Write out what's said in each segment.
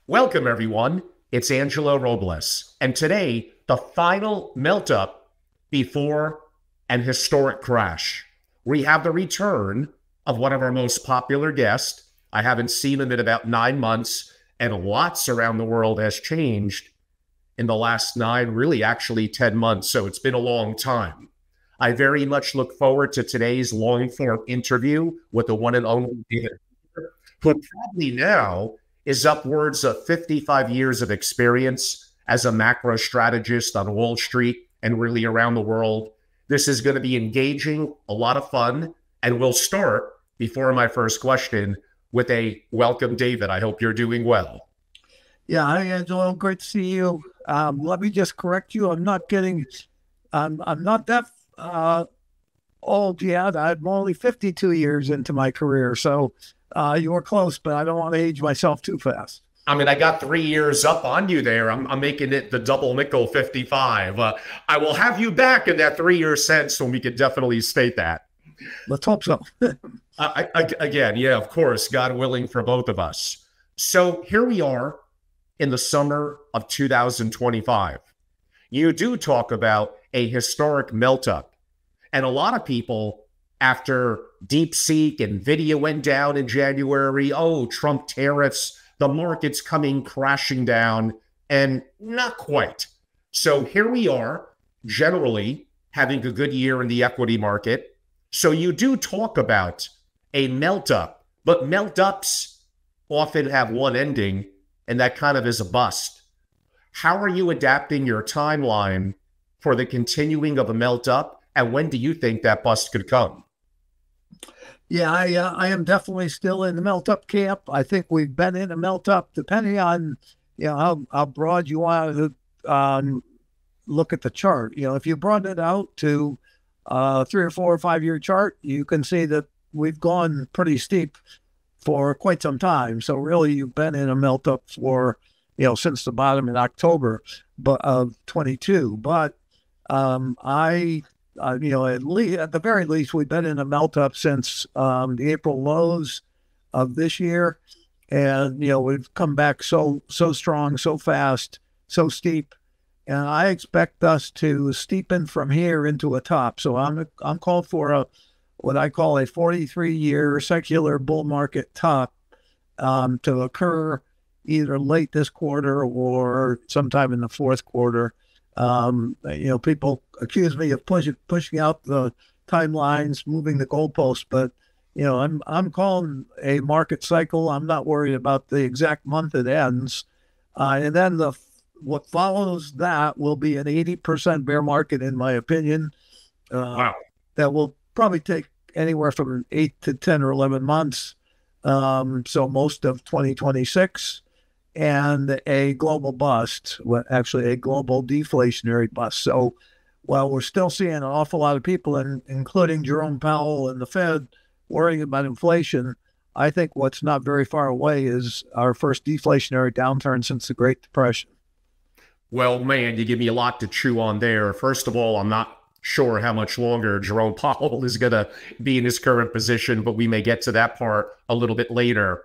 Welcome, everyone. It's Angelo Robles, and today, the final meltup before an historic crash. We have the return of one of our most popular guests. I haven't seen him in about 9 months, and lots around the world has changed in the last 9, really actually 10 months, so it's been a long time. I very much look forward to today's long-form interview with the one and only David, who probably now is upwards of 55 years of experience as a macro strategist on Wall Street and really around the world. This is going to be engaging, a lot of fun, and we'll start, before my first question, with a welcome, David. I hope you're doing well. Yeah, hi, Angelo. Great to see you. Let me just correct you. I'm not that old yet. I'm only 52 years into my career, so you were close, but I don't want to age myself too fast. I mean, I got 3 years up on you there. I'm making it the double nickel 55. I will have you back in that 3-year sense when we can definitely state that. Let's hope so. Again, yeah, of course, God willing for both of us. So here we are in the summer of 2025. You do talk about a historic meltup, and a lot of people, after DeepSeek and Nvidia went down in January, oh, Trump tariffs, the market's coming crashing down, and not quite. So here we are, generally having a good year in the equity market. So you do talk about a meltup, but meltups often have one ending, and that kind of is a bust. How are you adapting your timeline for the continuing of a meltup, and when do you think that bust could come? Yeah, I am definitely still in the melt-up camp. I think we've been in a melt-up, depending on how broad you want to look at the chart. If you broaden it out to 3 or 4 or 5 year chart, you can see that we've gone pretty steep for quite some time. So really, you've been in a melt-up for since the bottom in October of 22. But at the very least, we've been in a melt-up since the April lows of this year. And, we've come back so strong, so fast, so steep. And I expect us to steepen from here into a top. So I'm called for what I call a 43-year secular bull market top to occur either late this quarter or sometime in the fourth quarter. People accuse me of pushing out the timelines, moving the goalposts, but I'm calling a market cycle. I'm not worried about the exact month it ends, and then what follows that will be an 80% bear market, in my opinion. Wow, that will probably take anywhere from 8 to 10 or 11 months. So most of 2026. And a global bust, actually a global deflationary bust. So while we're still seeing an awful lot of people, including Jerome Powell and the Fed, worrying about inflation, I think what's not very far away is our first deflationary downturn since the Great Depression. Well, man, you give me a lot to chew on there. First of all, I'm not sure how much longer Jerome Powell is going to be in his current position, but we may get to that part a little bit later.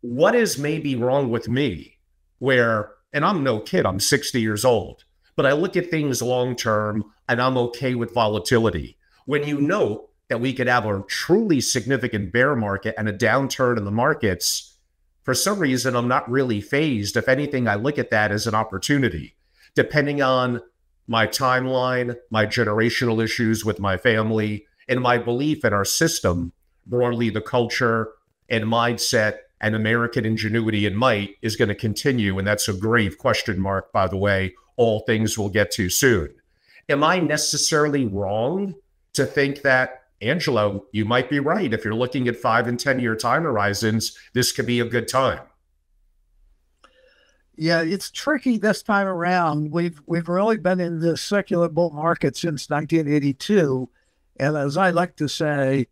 What is maybe wrong with me and I'm no kid, I'm 60 years old, but I look at things long-term and I'm okay with volatility. When you know that we could have a truly significant bear market and a downturn in the markets, for some reason, I'm not really fazed. If anything, I look at that as an opportunity, depending on my timeline, my generational issues with my family, and my belief in our system, broadly the culture and mindset and American ingenuity and might is going to continue. And that's a grave question mark, by the way, all things we'll get to soon. Am I necessarily wrong to think that, Angelo, you might be right? If you're looking at 5 and 10 year time horizons, this could be a good time. Yeah, it's tricky this time around. We've really been in this secular bull market since 1982. And as I like to say,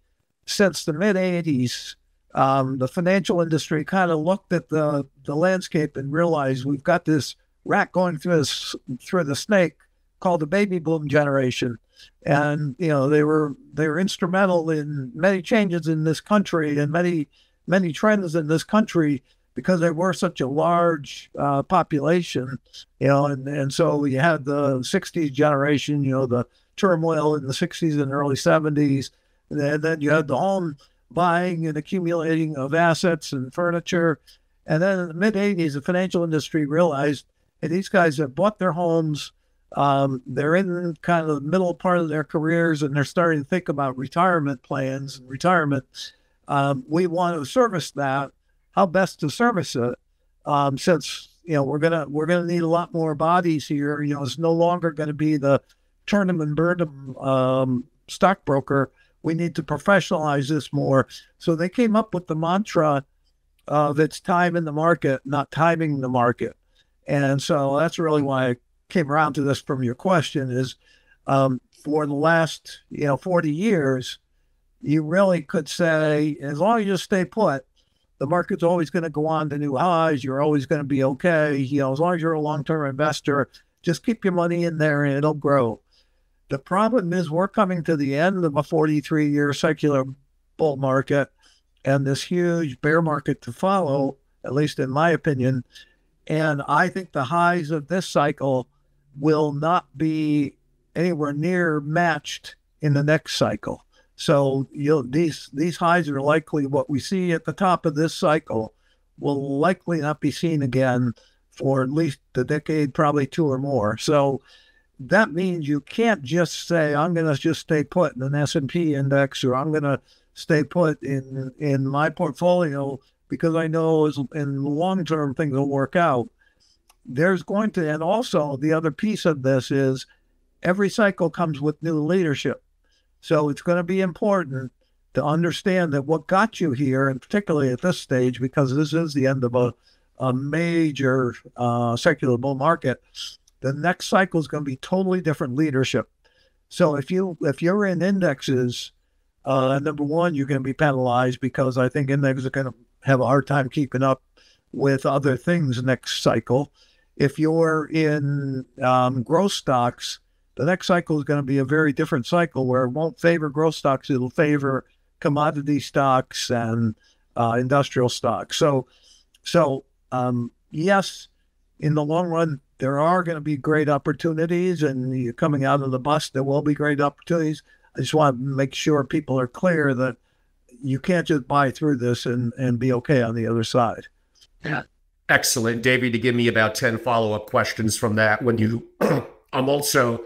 since the mid-'80s, the financial industry kind of looked at the landscape and realized we've got this rat going through the snake called the baby boom generation. And, they were instrumental in many changes in this country and many trends in this country because they were such a large population, and so you had the 60s generation, the turmoil in the 60s and early 70s. And then you had the home buying and accumulating of assets and furniture. And then in the mid 80s, the financial industry realized, hey, these guys have bought their homes. They're in kind of the middle part of their careers, and they're starting to think about retirement plans and retirement. We want to service that. How best to service it? Since we're gonna need a lot more bodies here. It's no longer going to be the turn 'em and burn 'em stockbroker. We need to professionalize this more. So they came up with the mantra of it's time in the market, not timing the market. And so that's really why I came around to this from your question is for the last 40 years, you really could say, as long as you just stay put, the market's always going to go on to new highs. You're always going to be okay. As long as you're a long-term investor, just keep your money in there and it'll grow. The problem is we're coming to the end of a 43-year secular bull market and this huge bear market to follow, at least in my opinion. And I think the highs of this cycle will not be anywhere near matched in the next cycle. So these highs are likely what we see at the top of this cycle will likely not be seen again for at least a decade, probably two or more. So that means you can't just say, I'm going to just stay put in an S&P index, or I'm going to stay put in my portfolio because I know in the long term things will work out. There's going to, and also the other piece of this is every cycle comes with new leadership. So it's going to be important to understand that what got you here, and particularly at this stage, because this is the end of a major secular bull market, the next cycle is going to be totally different leadership. So if you're in indexes, number one, you're going to be penalized because I think indexes are going to have a hard time keeping up with other things next cycle. If you're in growth stocks, the next cycle is going to be a very different cycle where it won't favor growth stocks. It'll favor commodity stocks and industrial stocks. So yes, in the long run, there are going to be great opportunities, and you're coming out of the bust, there will be great opportunities. I just want to make sure people are clear that you can't just buy through this and be okay on the other side. Yeah. Excellent. Davey, to give me about 10 follow-up questions from that. I'm also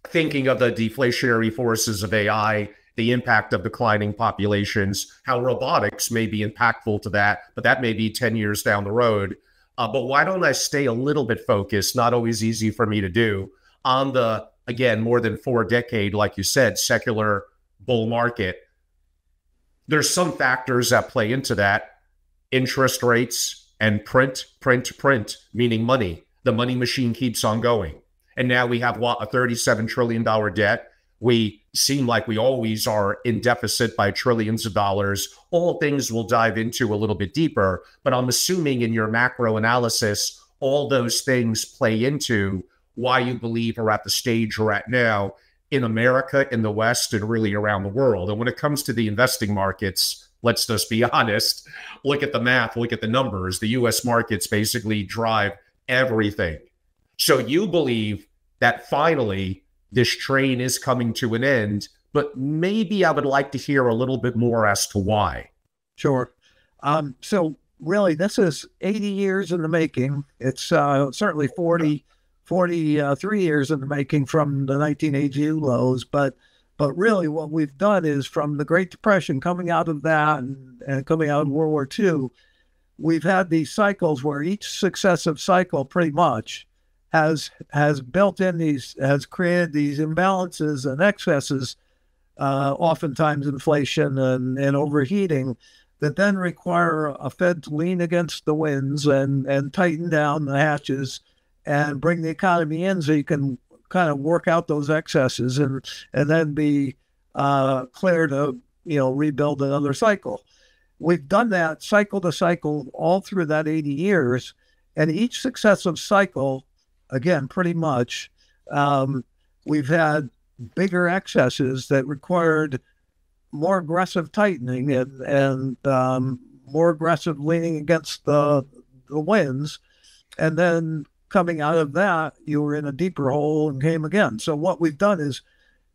thinking of the deflationary forces of AI, the impact of declining populations, how robotics may be impactful to that, but that may be 10 years down the road. But why don't I stay a little bit focused, not always easy for me to do, on the, again, more than 4-decade, like you said, secular bull market. There's some factors that play into that. Interest rates and print, meaning money. The money machine keeps on going. And now we have, what, a $37 trillion debt. We seem like we always are in deficit by trillions of dollars. All things we'll dive into a little bit deeper. But I'm assuming in your macro analysis, all those things play into why you believe we're at the stage we're at now in America, in the West, and really around the world. And when it comes to the investing markets, let's just be honest, look at the math, look at the numbers. The US markets basically drive everything. So you believe that finally this train is coming to an end, but maybe I would like to hear a little bit more as to why. Sure. So really, this is 80 years in the making. It's certainly 43 years in the making from the 1980 lows, but really what we've done is from the Great Depression, coming out of that and coming out of World War II, we've had these cycles where each successive cycle pretty much has built in has created these imbalances and excesses, oftentimes inflation and overheating, that then require a Fed to lean against the winds and tighten down the hatches and bring the economy in so you can kind of work out those excesses and then be clear to rebuild another cycle. We've done that cycle to cycle all through that 80 years, and each successive cycle, again, pretty much We've had bigger excesses that required more aggressive tightening and more aggressive leaning against the winds. And then coming out of that, you were in a deeper hole and came again. So what we've done is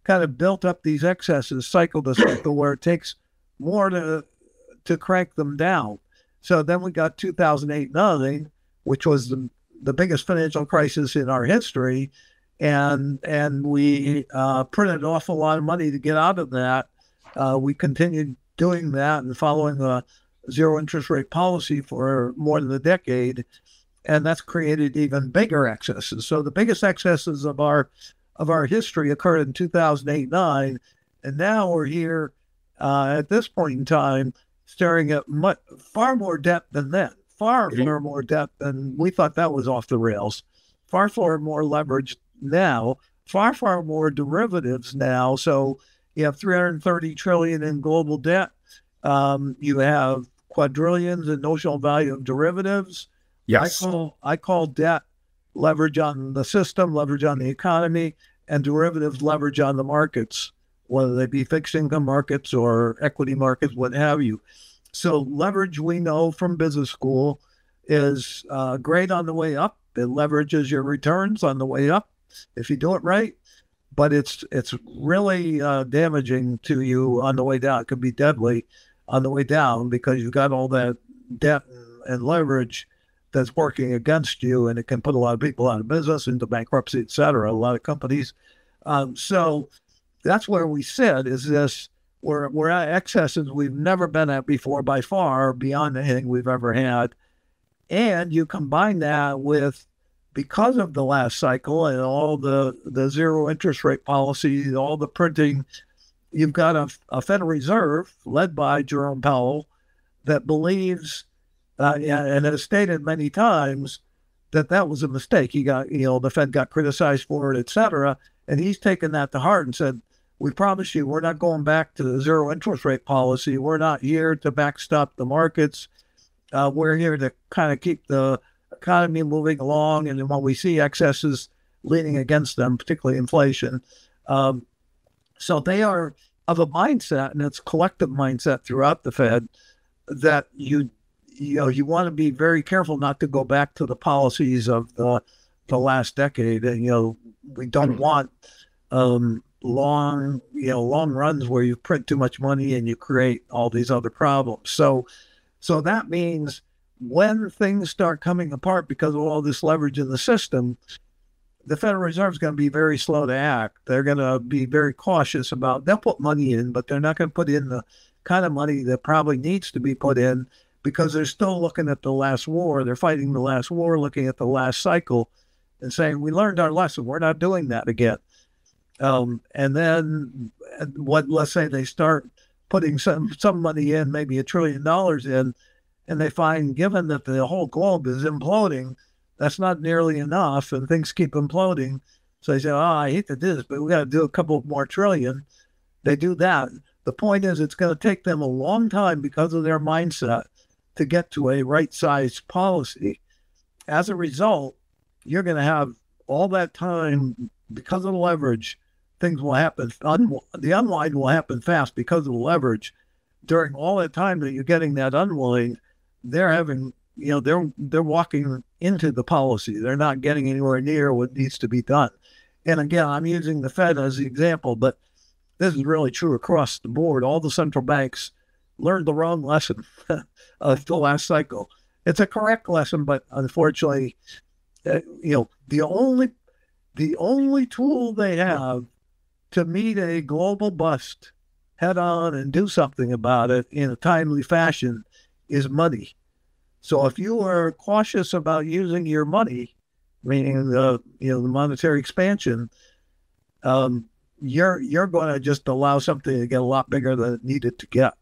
kind of built up these excesses cycle to cycle where it takes more to crank them down. So then we got 2008-9, which was the biggest financial crisis in our history. And we printed an awful lot of money to get out of that. We continued doing that and following a zero interest rate policy for more than a decade. And that's created even bigger excesses. So the biggest excesses of our history occurred in 2008-9. And now we're here at this point in time staring at far more debt than then, far more debt than we thought that was off the rails, far more leverage now, far more derivatives now. So you have 330 trillion in global debt. You have quadrillions in notional value of derivatives. Yes. I call debt leverage on the system, leverage on the economy, and derivatives leverage on the markets, whether they be fixed income markets or equity markets, what have you. So leverage, we know from business school, is great on the way up. It leverages your returns on the way up if you do it right, but it's really damaging to you on the way down. It could be deadly on the way down because you've got all that debt and leverage that's working against you, and it can put a lot of people out of business, into bankruptcy, et cetera, a lot of companies. So that's where we sit, is this, we're at excesses we've never been at before, by far, beyond anything we've ever had. And you combine that with, because of the last cycle and all the zero interest rate policy, all the printing, you've got a Federal Reserve led by Jerome Powell that believes, and has stated many times, that was a mistake. He got, the Fed got criticized for it, et cetera. And he's taken that to heart and said, we promise you, we're not going back to the zero interest rate policy. We're not here to backstop the markets. We're here to kind of keep the economy moving along. And when we see excesses leaning against them, particularly inflation. So they are of a mindset, and it's collective mindset throughout the Fed, that you want to be very careful not to go back to the policies of the last decade. And, we don't want long runs where you print too much money and you create all these other problems. So that means when things start coming apart because of all this leverage in the system, the Federal Reserve is going to be very slow to act. They're going to be very cautious about, they'll put money in, but they're not going to put in the kind of money that probably needs to be put in, because they're still looking at the last war. They're fighting the last war, looking at the last cycle and saying, we learned our lesson. We're not doing that again. And then let's say they start putting some money in, maybe $1 trillion in, and they find, given that the whole globe is imploding, that's not nearly enough, and things keep imploding. So they say, I hate to do this, but we got to do a couple more trillion. They do that. The point is, it's going to take them a long time because of their mindset to get to a right-sized policy. As a result, you're going to have all that time, because of the leverage, things will happen. The unwind will happen fast because of the leverage. During all that time that you're getting that unwind, they're having, they're walking into the policy. They're not getting anywhere near what needs to be done. And again, I'm using the Fed as the example, but this is really true across the board. All the central banks learned the wrong lesson of the last cycle. It's a correct lesson, but unfortunately, the only tool they have to meet a global bust head on and do something about it in a timely fashion is money. So if you are cautious about using your money, meaning the monetary expansion, you're going to just allow something to get a lot bigger than it needed to get.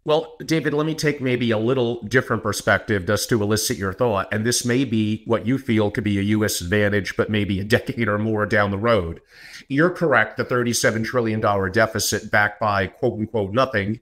Well, David, let me take maybe a little different perspective just to elicit your thought. And this may be what you feel could be a U.S. advantage, but maybe a decade or more down the road. You're correct, the $37 trillion deficit backed by quote unquote nothing.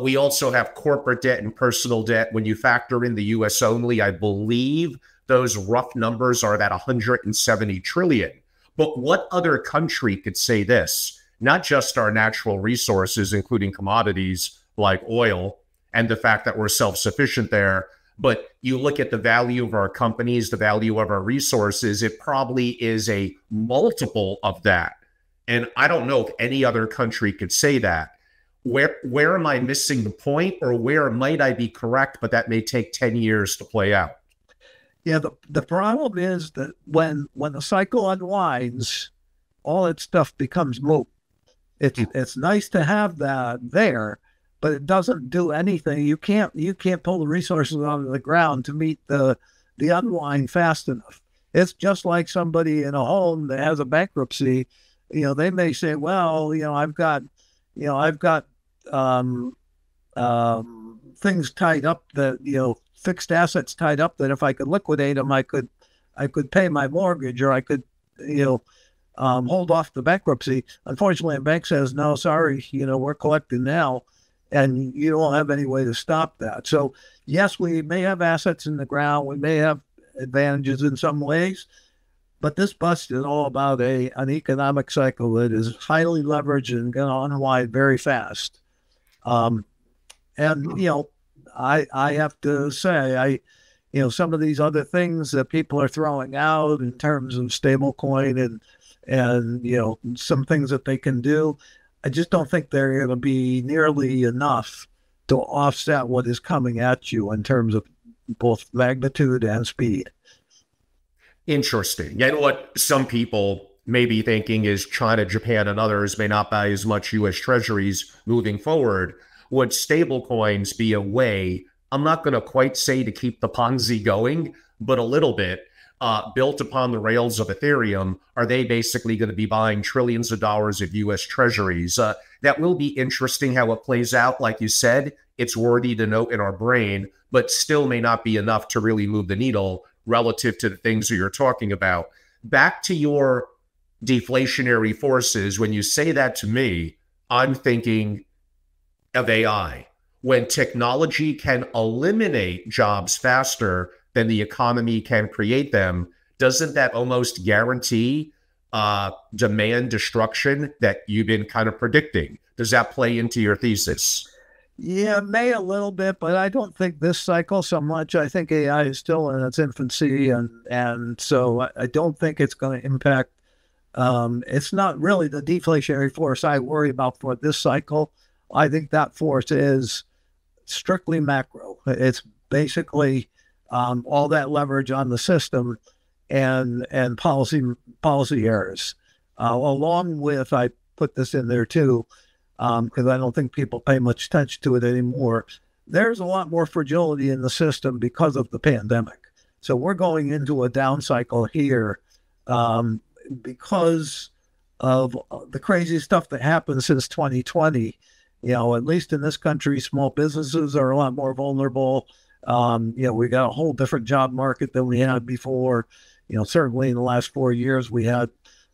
We also have corporate debt and personal debt. When you factor in the U.S. only, I believe those rough numbers are that 170 trillion. But what other country could say this? Not just our natural resources, including commodities like oil, and the fact that we're self-sufficient there, but you look at the value of our companies, the value of our resources, it probably is a multiple of that. And I don't know if any other country could say that. Where am I missing the point, or where might I be correct, but that may take 10 years to play out? Yeah, the problem is that when the cycle unwinds, all that stuff becomes moot. It's nice to have that there, but it doesn't do anything. You can't pull the resources out of the ground to meet the unwind fast enough. It's just like somebody in a home that has a bankruptcy. They may say, well, I've got things tied up that, fixed assets tied up that if I could liquidate them, I could pay my mortgage, or I could, hold off the bankruptcy. Unfortunately, the bank says, no, sorry, we're collecting now, and you don't have any way to stop that. So yes, we may have assets in the ground. We may have advantages in some ways, but this bust is all about an economic cycle that is highly leveraged and going to unwind very fast. I have to say, some of these other things that people are throwing out in terms of stablecoin and some things that they can do, I just don't think they're going to be nearly enough to offset what is coming at you in terms of both magnitude and speed. Interesting. And what some people may be thinking is China, Japan, and others may not buy as much U.S. treasuries moving forward. Would stablecoins be a way, I'm not going to quite say to keep the Ponzi going, but a little bit, built upon the rails of Ethereum? Are they basically going to be buying trillions of dollars of U.S. treasuries? That will be interesting how it plays out. Like you said, it's worthy to note in our brain, but still may not be enough to really move the needle relative to the things that you're talking about. Back to your deflationary forces, when you say that to me, I'm thinking of AI. When technology can eliminate jobs faster than the economy can create them, doesn't that almost guarantee demand destruction that you've been kind of predicting? Does that play into your thesis? Yeah, it may a little bit, but I don't think this cycle so much. I think AI is still in its infancy, and so I don't think it's going to impact. It's not really the deflationary force I worry about for this cycle. I think that force is strictly macro. It's basically all that leverage on the system and policy errors, along with, I put this in there too, because I don't think people pay much attention to it anymore. There's a lot more fragility in the system because of the pandemic. So we're going into a down cycle here because of the crazy stuff that happened since 2020. At least in this country, small businesses are a lot more vulnerable. We got a whole different job market than we had before. Certainly in the last 4 years, we had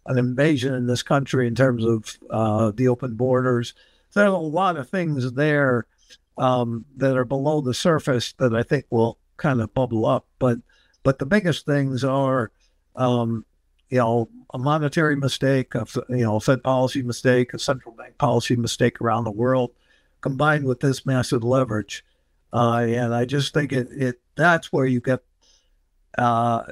an invasion in this country in terms of the open borders. So there's a lot of things there that are below the surface that I think will kind of bubble up. But the biggest things are, a monetary mistake, a Fed policy mistake, a central bank policy mistake around the world, combined with this massive leverage. And I just think that's where you get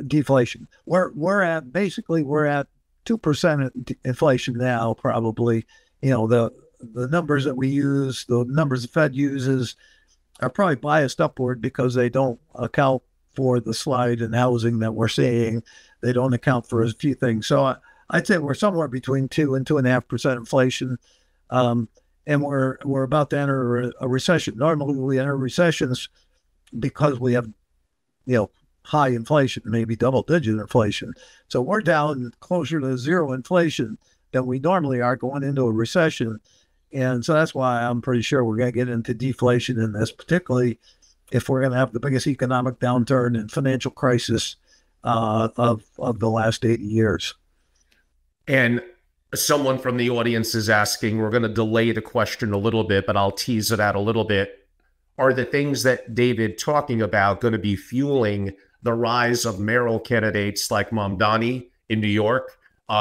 deflation. We're at 2% inflation now, probably. The numbers that we use, the numbers the Fed uses, are probably biased upward because they don't account for the slide in housing that we're seeing. They don't account for a few things. So I'd say we're somewhere between 2 and 2.5% inflation. And we're about to enter a recession. Normally we enter recessions because we have, high inflation, maybe double-digit inflation. So we're down closer to zero inflation than we normally are going into a recession. And so that's why I'm pretty sure we're going to get into deflation in this, particularly if we're going to have the biggest economic downturn and financial crisis of the last 80 years. And someone from the audience is asking, we're going to delay the question a little bit, but I'll tease it out a little bit. Are the things that David talking about going to be fueling the rise of mayoral candidates like Mamdani in New York.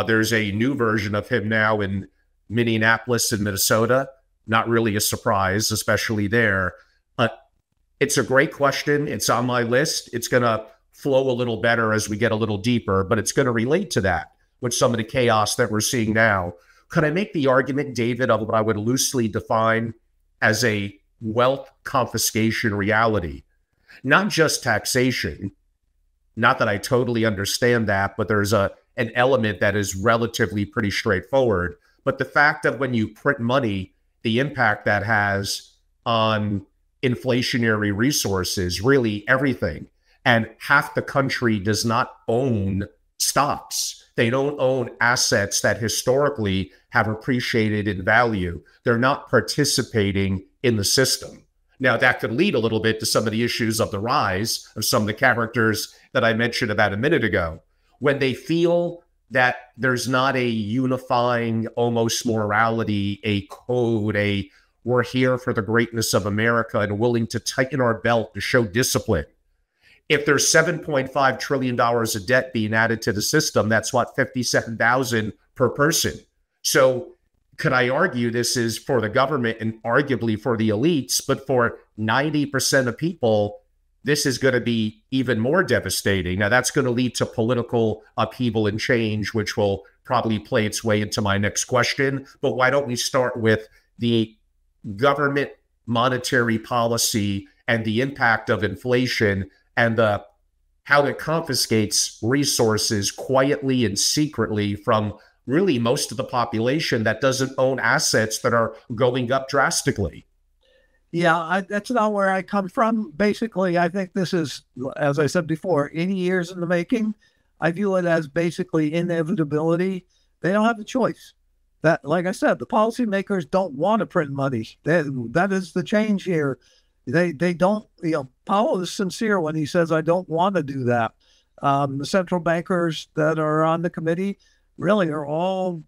There's a new version of him now in Minneapolis and Minnesota. Not really a surprise, especially there. It's a great question. It's on my list. It's going to flow a little better as we get a little deeper, but it's going to relate to that with some of the chaos that we're seeing now. Could I make the argument, David, of what I would loosely define as a wealth confiscation reality? Not just taxation, not that I totally understand that, but there's an element that is relatively pretty straightforward. But the fact that when you print money, the impact that has on inflationary resources, really everything. And half the country does not own stocks. They don't own assets that historically have appreciated in value. They're not participating in the system. Now, that could lead a little bit to some of the issues of the rise of some of the characters that I mentioned about a minute ago. When they feel that there's not a unifying, almost morality, a code, we're here for the greatness of America and willing to tighten our belt to show discipline. If there's $7.5 trillion of debt being added to the system, that's what, $57,000 per person. So could I argue this is for the government and arguably for the elites, but for 90% of people, this is going to be even more devastating. Now, that's going to lead to political upheaval and change, which will probably play its way into my next question. But why don't we start with the government monetary policy and the impact of inflation and how it confiscates resources quietly and secretly from really most of the population that doesn't own assets that are going up drastically. Yeah, that's not where I come from. Basically, I think this is, as I said before, 80 years in the making. I view it as basically inevitability. They don't have a choice. That, like I said, the policymakers don't want to print money. That is the change here. They don't, Powell is sincere when he says, I don't want to do that. The central bankers that are on the committee really are all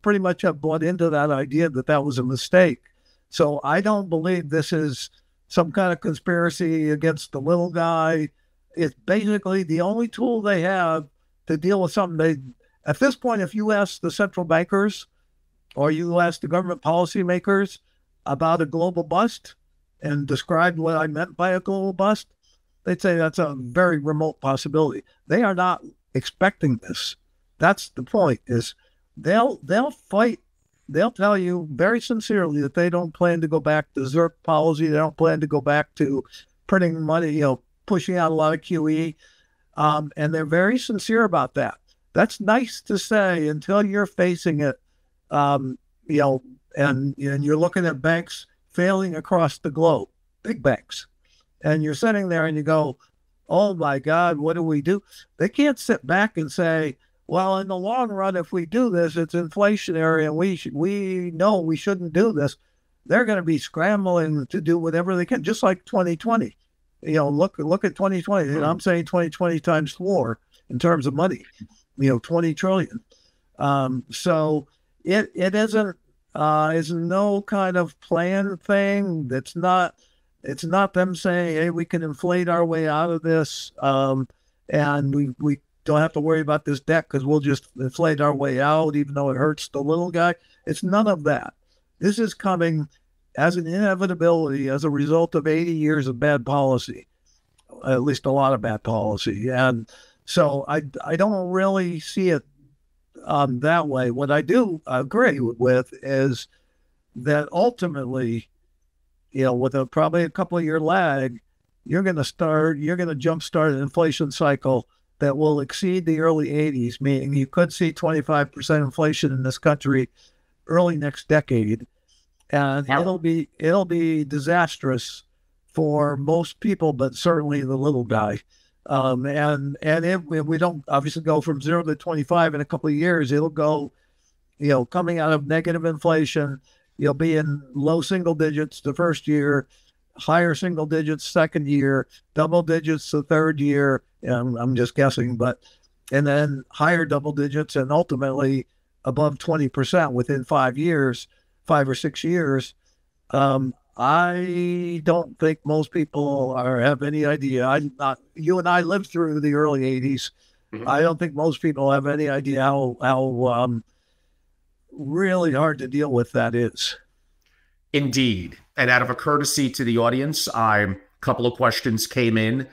pretty much have bought into that idea that that was a mistake. So I don't believe this is some kind of conspiracy against the little guy. It's basically the only tool they have to deal with something. At this point, if you ask the central bankers or you ask the government policymakers about a global bust and describe what I meant by a global bust, they'd say that's a very remote possibility. They are not expecting this. That's the point, is they'll fight. They'll tell you very sincerely that they don't plan to go back to ZIRP policy. They don't plan to go back to printing money, pushing out a lot of QE. And they're very sincere about that. That's nice to say until you're facing it, and you're looking at banks failing across the globe, big banks. And you're sitting there and you go, oh my God, what do we do? They can't sit back and say, well, in the long run, if we do this, it's inflationary and we know we shouldn't do this. They're going to be scrambling to do whatever they can, just like 2020. Look at 2020. I'm saying 2020 times 4 in terms of money, 20 trillion. So it isn't is no kind of planned thing. It's not them saying, hey, we can inflate our way out of this. And we don't have to worry about this debt because we'll just inflate our way out, even though it hurts the little guy. It's none of that. This is coming as an inevitability as a result of 80 years of bad policy, at least a lot of bad policy. And so I don't really see it that way. What I do agree with is that ultimately, with probably a couple of year lag, you're going to jumpstart an inflation cycle that will exceed the early 80s, meaning you could see 25% inflation in this country early next decade. And it'll be disastrous for most people, but certainly the little guy. And if we don't obviously go from 0 to 25 in a couple of years, it'll go, coming out of negative inflation, you'll be in low single digits the first year, higher single digits second year, double digits the third year. I'm just guessing, and then higher double digits and ultimately above 20% within 5 or 6 years. I don't think most people have any idea. You and I lived through the early 80s. Mhm. I don't think most people have any idea how really hard to deal with that is. Indeed. And out of a courtesy to the audience, a couple of questions came in.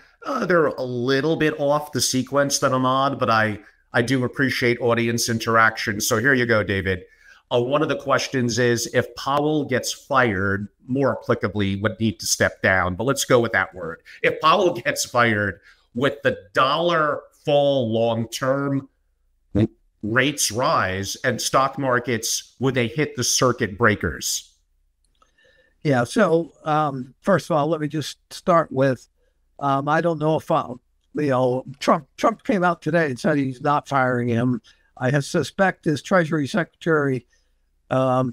They're a little bit off the sequence that I'm on, but I do appreciate audience interaction. So here you go, David. One of the questions is if Powell gets fired, more applicably, would need to step down. But let's go with that word. If Powell gets fired, with the dollar fall long term, rates rise, and stock markets, would they hit the circuit breakers? Yeah. So first of all, let me just start with I don't know if Trump came out today and said he's not firing him. I suspect his Treasury Secretary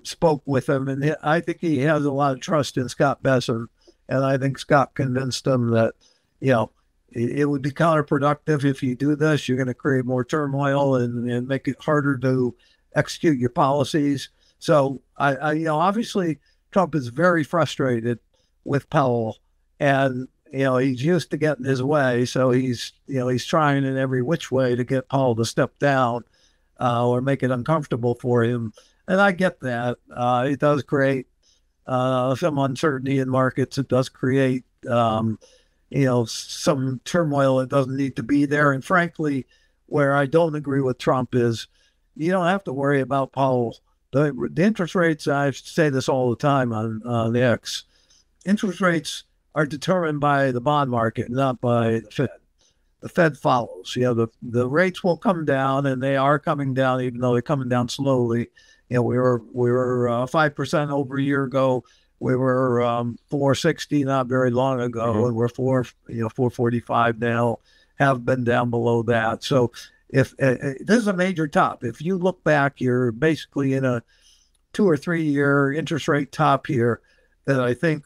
spoke with him, and I think he has a lot of trust in Scott Bessent, and I think Scott convinced him that it would be counterproductive if you do this. You're going to create more turmoil and make it harder to execute your policies. So obviously Trump is very frustrated with Powell, and he's used to getting his way, so he's trying in every which way to get Powell to step down or make it uncomfortable for him. And I get that. It does create some uncertainty in markets. It does create some turmoil that doesn't need to be there. And frankly, where I don't agree with Trump is you don't have to worry about Powell. The interest rates, I say this all the time on the X, interest rates are determined by the bond market, not by the Fed. The Fed follows. The rates will come down, and they are coming down, even though they're coming down slowly. We were 5% over a year ago. We were 460 not very long ago, and we're 445 now. Have been down below that. So if this is a major top, if you look back, you're basically in a 2 or 3 year interest rate top here that I think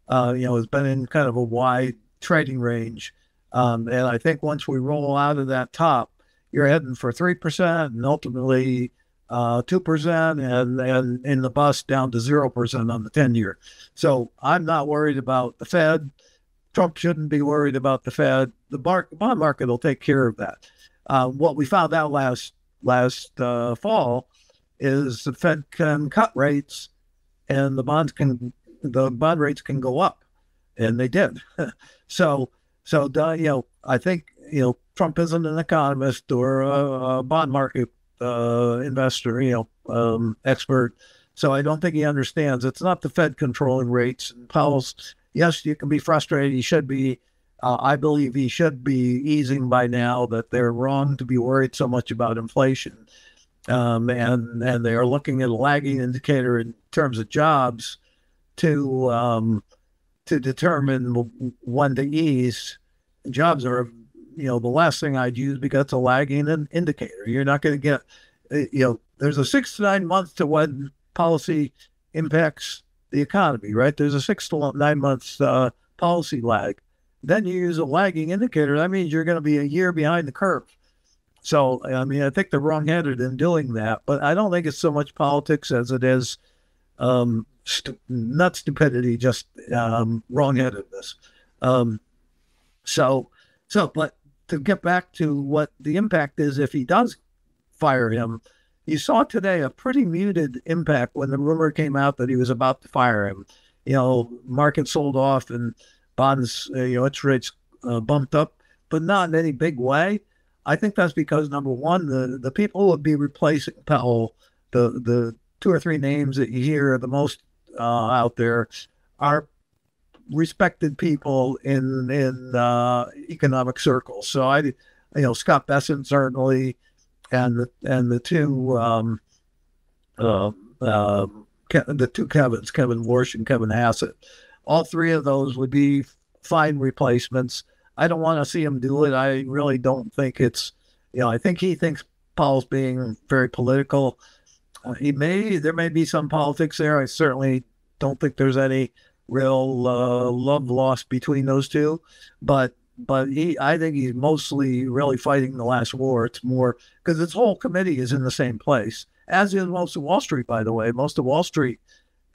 has been in kind of a wide trading range. And I think once we roll out of that top, you're heading for 3% and ultimately 2% and in the bust down to 0% on the 10-year. So I'm not worried about the Fed. Trump shouldn't be worried about the Fed. The bond market will take care of that. What we found out last fall is the Fed can cut rates and the bond rates can go up, and they did. So I think Trump isn't an economist or a bond market investor, expert. So I don't think he understands. It's not the Fed controlling rates. And Powell's, yes, you can be frustrated. He should be. I believe he should be easing by now, that they're wrong to be worried so much about inflation. And they are looking at a lagging indicator in terms of jobs to determine when to ease. Jobs are, the last thing I'd use because it's a lagging indicator. You're not going to get, there's a 6 to 9 months to when policy impacts the economy, right? There's a 6 to 9 months policy lag. Then you use a lagging indicator. That means you're going to be a year behind the curve. So, I think they're wrongheaded in doing that, but I don't think it's so much politics as it is not stupidity, just wrongheadedness. But to get back to what the impact is if he does fire him, you saw today a pretty muted impact when the rumor came out that he was about to fire him. Market sold off and bonds, interest rates bumped up, but not in any big way. I think that's because, number one, the people who would be replacing Powell, the 2 or 3 names that you hear the most out there, are respected people in economic circles. So Scott Bessent certainly, and the two Kevins, Kevin Warsh and Kevin Hassett, all 3 of those would be fine replacements. I don't want to see him do it. I really don't think it's, I think he thinks Powell's being very political. There may be some politics there. I certainly don't think there's any real love lost between those two, but I think he's mostly really fighting the last war. It's more because his whole committee is in the same place, as is most of Wall Street, by the way. Most of Wall Street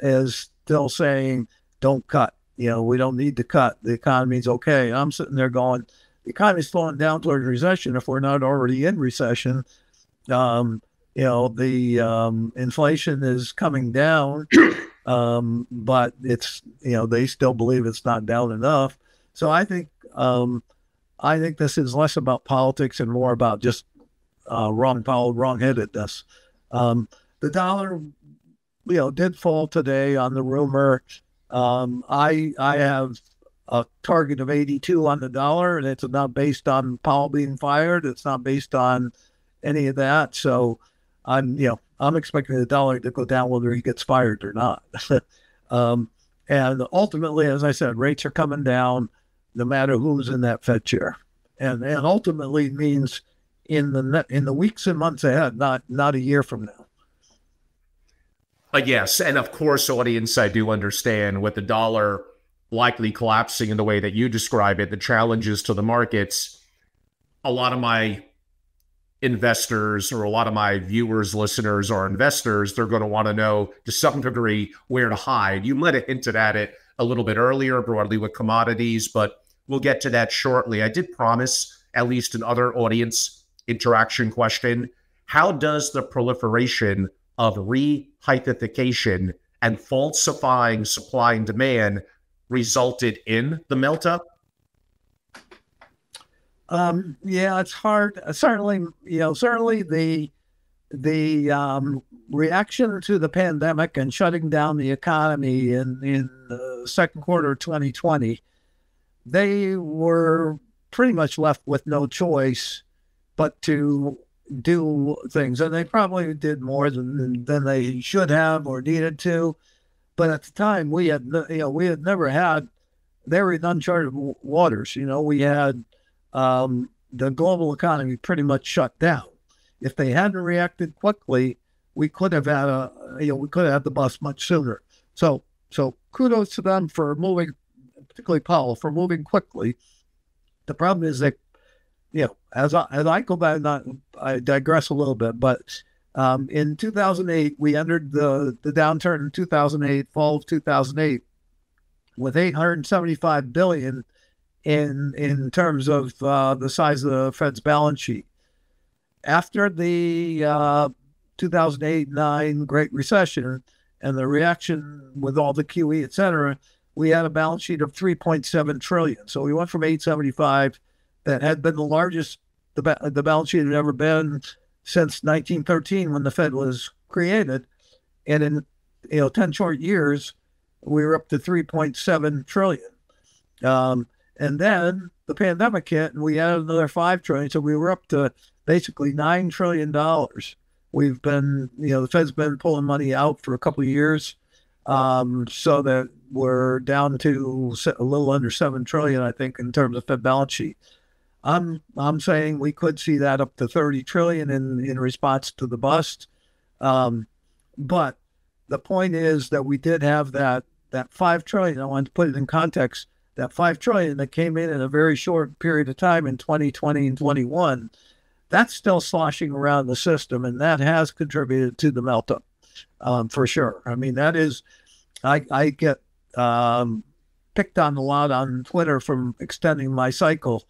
is still saying, don't cut. We don't need to cut. The economy's okay. I'm sitting there going, the economy's slowing down toward recession if we're not already in recession. The inflation is coming down, but it's, they still believe it's not down enough. So I think this is less about politics and more about just wrong-headedness. The dollar, did fall today on the rumor. I have a target of 82 on the dollar, and it's not based on Powell being fired. It's not based on any of that. So I'm expecting the dollar to go down whether he gets fired or not. And ultimately, as I said, rates are coming down no matter who's in that Fed chair. And ultimately means in the weeks and months ahead, not a year from now. Yes, and of course, audience, I do understand with the dollar likely collapsing in the way that you describe it, the challenges to the markets. A lot of my investors or a lot of my viewers, listeners are investors. They're going to want to know to some degree where to hide. You might have hinted at it a little bit earlier, broadly with commodities, but we'll get to that shortly. I did promise at least another audience interaction question. How does the proliferation of rehypothecation and falsifying supply and demand resulted in the meltup? Yeah, it's hard. Certainly the reaction to the pandemic and shutting down the economy in the second quarter of 2020, they were pretty much left with no choice but to do things, and they probably did more than they should have or needed to. But at the time, we had never had. They were in uncharted waters. We had the global economy pretty much shut down. If they hadn't reacted quickly, we could have had the bust much sooner. So kudos to them for moving, particularly Powell, for moving quickly. The problem is that, as I go back, I digress a little bit, but in 2008, we entered the downturn in 2008, fall of 2008, with $875 billion in terms of the size of the Fed's balance sheet. After the 2008-9 Great Recession and the reaction with all the QE, et cetera, we had a balance sheet of $3.7 trillion. So we went from 875, that had been the largest the balance sheet had ever been since 1913 when the Fed was created. And in 10 short years, we were up to 3.7 trillion. And then the pandemic hit and we added another 5 trillion. So we were up to basically $9 trillion. We've been, the Fed's been pulling money out for a couple of years. So that we're down to a little under 7 trillion, I think, in terms of Fed balance sheet. I'm saying we could see that up to 30 trillion in response to the bust. But the point is that we did have that 5 trillion. I want to put it in context. That 5 trillion that came in a very short period of time in 2020 and 21, that's still sloshing around the system, and that has contributed to the meltup, for sure. I mean, that is, I get picked on a lot on Twitter from extending my cycle,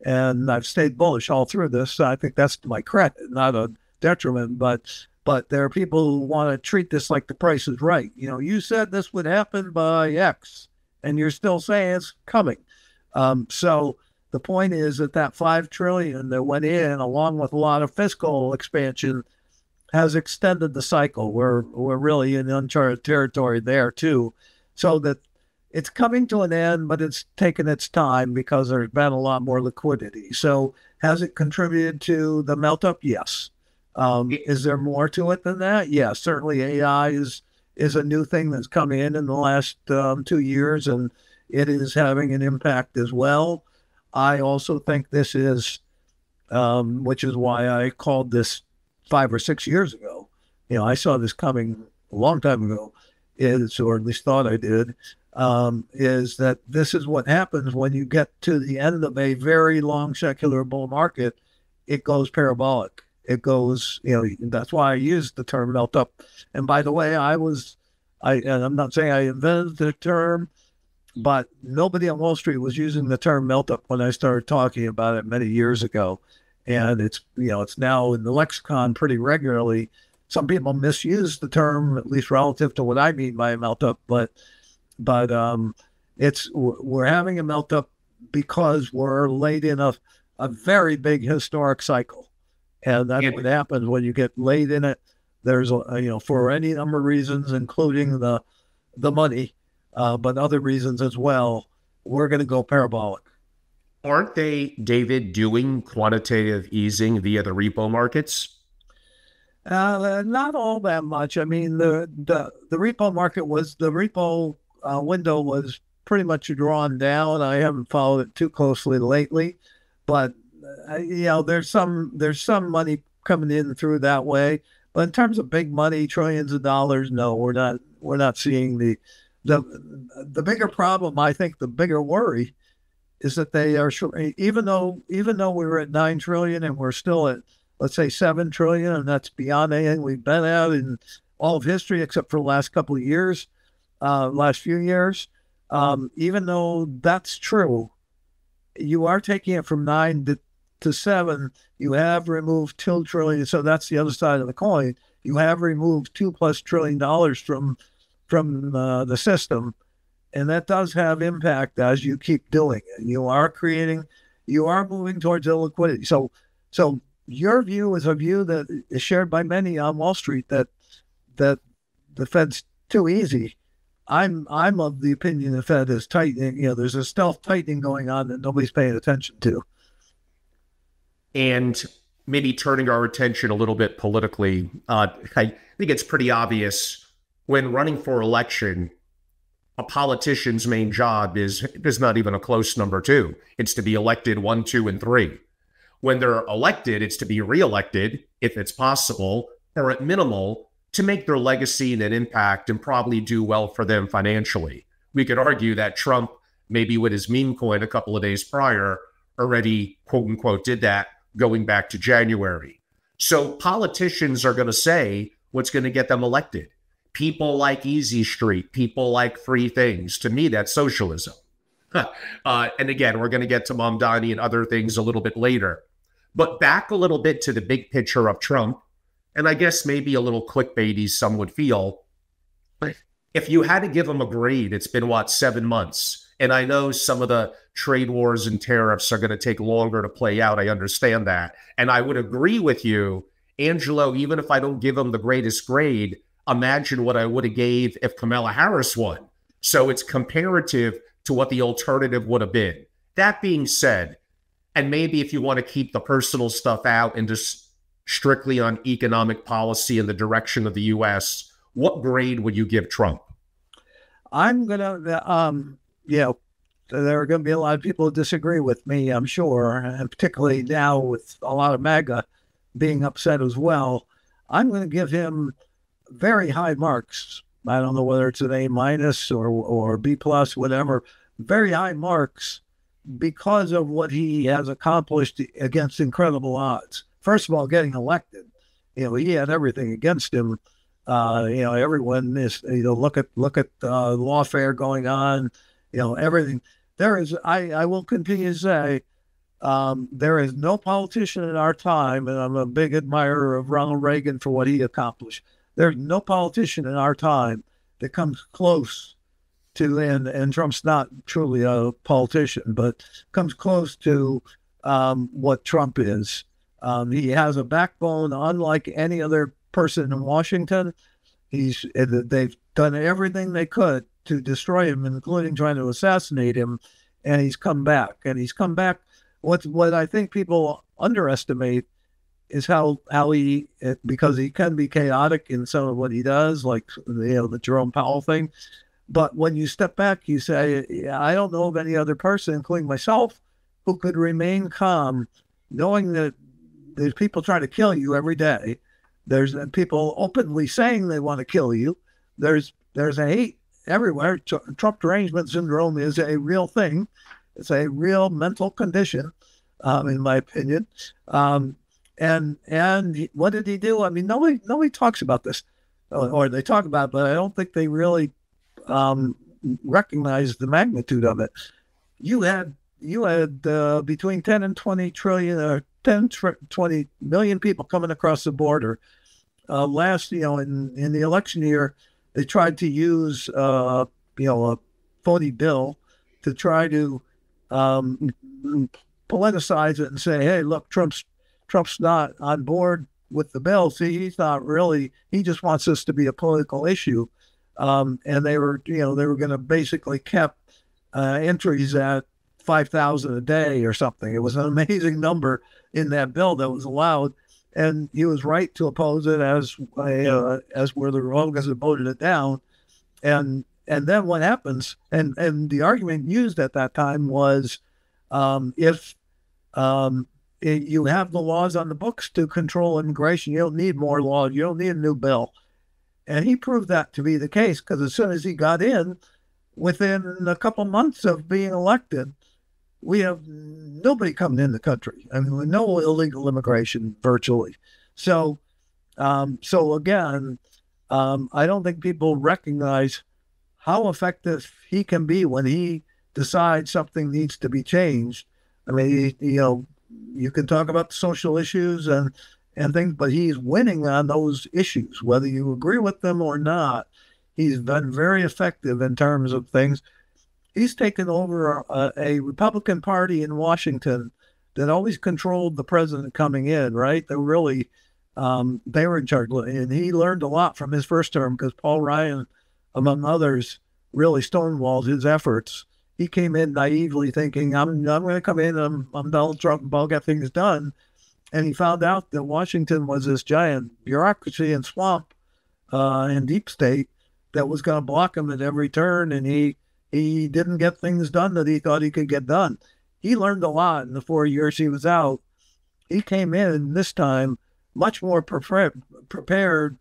and I've stayed bullish all through this. So I think that's to my credit, not a detriment. But there are people who want to treat this like the price is right. You said this would happen by X, and you're still saying it's coming. So the point is that 5 trillion that went in, along with a lot of fiscal expansion, has extended the cycle. We're really in uncharted territory there too. So that it's coming to an end, but it's taken its time because there's been a lot more liquidity. So has it contributed to the meltup? Yes. Is there more to it than that? Yes, certainly AI is a new thing that's come in the last 2 years, and it is having an impact as well. I also think this is, which is why I called this 5 or 6 years ago. I saw this coming a long time ago, or at least thought I did, is that this is what happens when you get to the end of a very long secular bull market. It goes parabolic. It goes, that's why I used the term melt up. And by the way, I'm not saying I invented the term. but nobody on Wall Street was using the term meltup when I started talking about it many years ago. And it's, it's now in the lexicon pretty regularly. Some people misuse the term, at least relative to what I mean by a meltup, but we're having a meltup because we're late in a very big historic cycle. And that's what happens when you get late in it. There's, for any number of reasons, including the money, but other reasons as well, we're going to go parabolic. Aren't they, David, doing quantitative easing via the repo markets? Not all that much. I mean, the repo market the repo window was pretty much drawn down. I haven't followed it too closely lately, but there's some money coming in through that way. But in terms of big money, trillions of dollars, no, we're not seeing the bigger problem. I think the bigger worry is that they are, even though we were at 9 trillion and we're still at, let's say, 7 trillion, and that's beyond anything we've been at in all of history except for the last couple of years, last few years. Even though that's true, you are taking it from 9 to 7. You have removed $2 trillion, so that's the other side of the coin. You have removed $2+ trillion from the system, and that does have impact as you keep doing it. You are moving towards illiquidity. So your view is a view that is shared by many on Wall Street that the Fed's too easy. I'm of the opinion the Fed is tightening. There's a stealth tightening going on that nobody's paying attention to. And maybe turning our attention a little bit politically, I think it's pretty obvious when running for election, a politician's main job is not even a close number 2. It's to be elected 1, 2, and 3. When they're elected, it's to be reelected, if it's possible, or at minimal, to make their legacy and an impact and probably do well for them financially. We could argue that Trump, maybe with his meme coin a couple of days prior, already, quote unquote, did that going back to January. So politicians are going to say what's going to get them elected. People like Easy Street, people like free things. To me, that's socialism. And again, we're going to get to Mamdani and other things a little bit later. But back a little bit to the big picture of Trump, and I guess maybe a little clickbaity, some would feel. If you had to give him a grade, it's been, 7 months? And I know some of the trade wars and tariffs are going to take longer to play out. I understand that. And I would agree with you, Angelo, even if I don't give him the greatest grade, imagine what I would have gave if Kamala Harris won. So it's comparative to what the alternative would have been. That being said, and maybe if you want to keep the personal stuff out and just strictly on economic policy and the direction of the U.S., what grade would you give Trump? I'm going to, there are going to be a lot of people who disagree with me, I'm sure, and particularly now with a lot of MAGA being upset as well. I'm going to give him very high marks. I don't know whether it's an A- or B+, whatever, very high marks because of what he has accomplished against incredible odds. First of all, getting elected, he had everything against him. Everyone is, look at lawfare going on, everything. There is, I will continue to say, there is no politician in our time, and I'm a big admirer of Ronald Reagan for what he accomplished. There's no politician in our time that comes close to, and Trump's not truly a politician, but comes close to what Trump is. He has a backbone unlike any other person in Washington. They've done everything they could to destroy him, including trying to assassinate him, and he's come back. And he's come back. What I think people underestimate is how he, because he can be chaotic in some of what he does, like the Jerome Powell thing. But when you step back, you say, I don't know of any other person, including myself, who could remain calm, knowing that there's people trying to kill you every day. There's people openly saying they want to kill you. There's a hate everywhere. Trump derangement syndrome is a real thing. It's a real mental condition, in my opinion. And what did he do? I mean, nobody talks about this, or they talk about it, but I don't think they really recognize the magnitude of it. You had between 10 and 20 trillion, 20 million people coming across the border. Last, in the election year, they tried to use, a phony bill to try to politicize it and say, hey, look, Trump's not on board with the bill. See, he's not really, he just wants this to be a political issue. And they were going to basically cap entries at 5,000 a day or something. It was an amazing number in that bill that was allowed. And he was right to oppose it, as were the Republicans that voted it down. And then what happens? And the argument used at that time was, if you have the laws on the books to control immigration, you don't need more laws. You don't need a new bill. And he proved that to be the case, because as soon as he got in, within a couple months of being elected, we have nobody coming in the country. I mean, no illegal immigration virtually. So again, I don't think people recognize how effective he can be when he decides something needs to be changed. I mean, you can talk about the social issues and things, but he's winning on those issues, whether you agree with them or not. He's been very effective in terms of things. He's taken over a Republican Party in Washington that always controlled the president coming in, right? They really, they were in charge. And he learned a lot from his first term, because Paul Ryan, among others, really stonewalled his efforts. He came in naively thinking, I'm going to come in, I'm Donald Trump, and I'll get things done. And he found out that Washington was this giant bureaucracy and swamp and deep state that was going to block him at every turn. And he didn't get things done that he thought he could get done. He learned a lot in the 4 years he was out. He came in this time much more prepared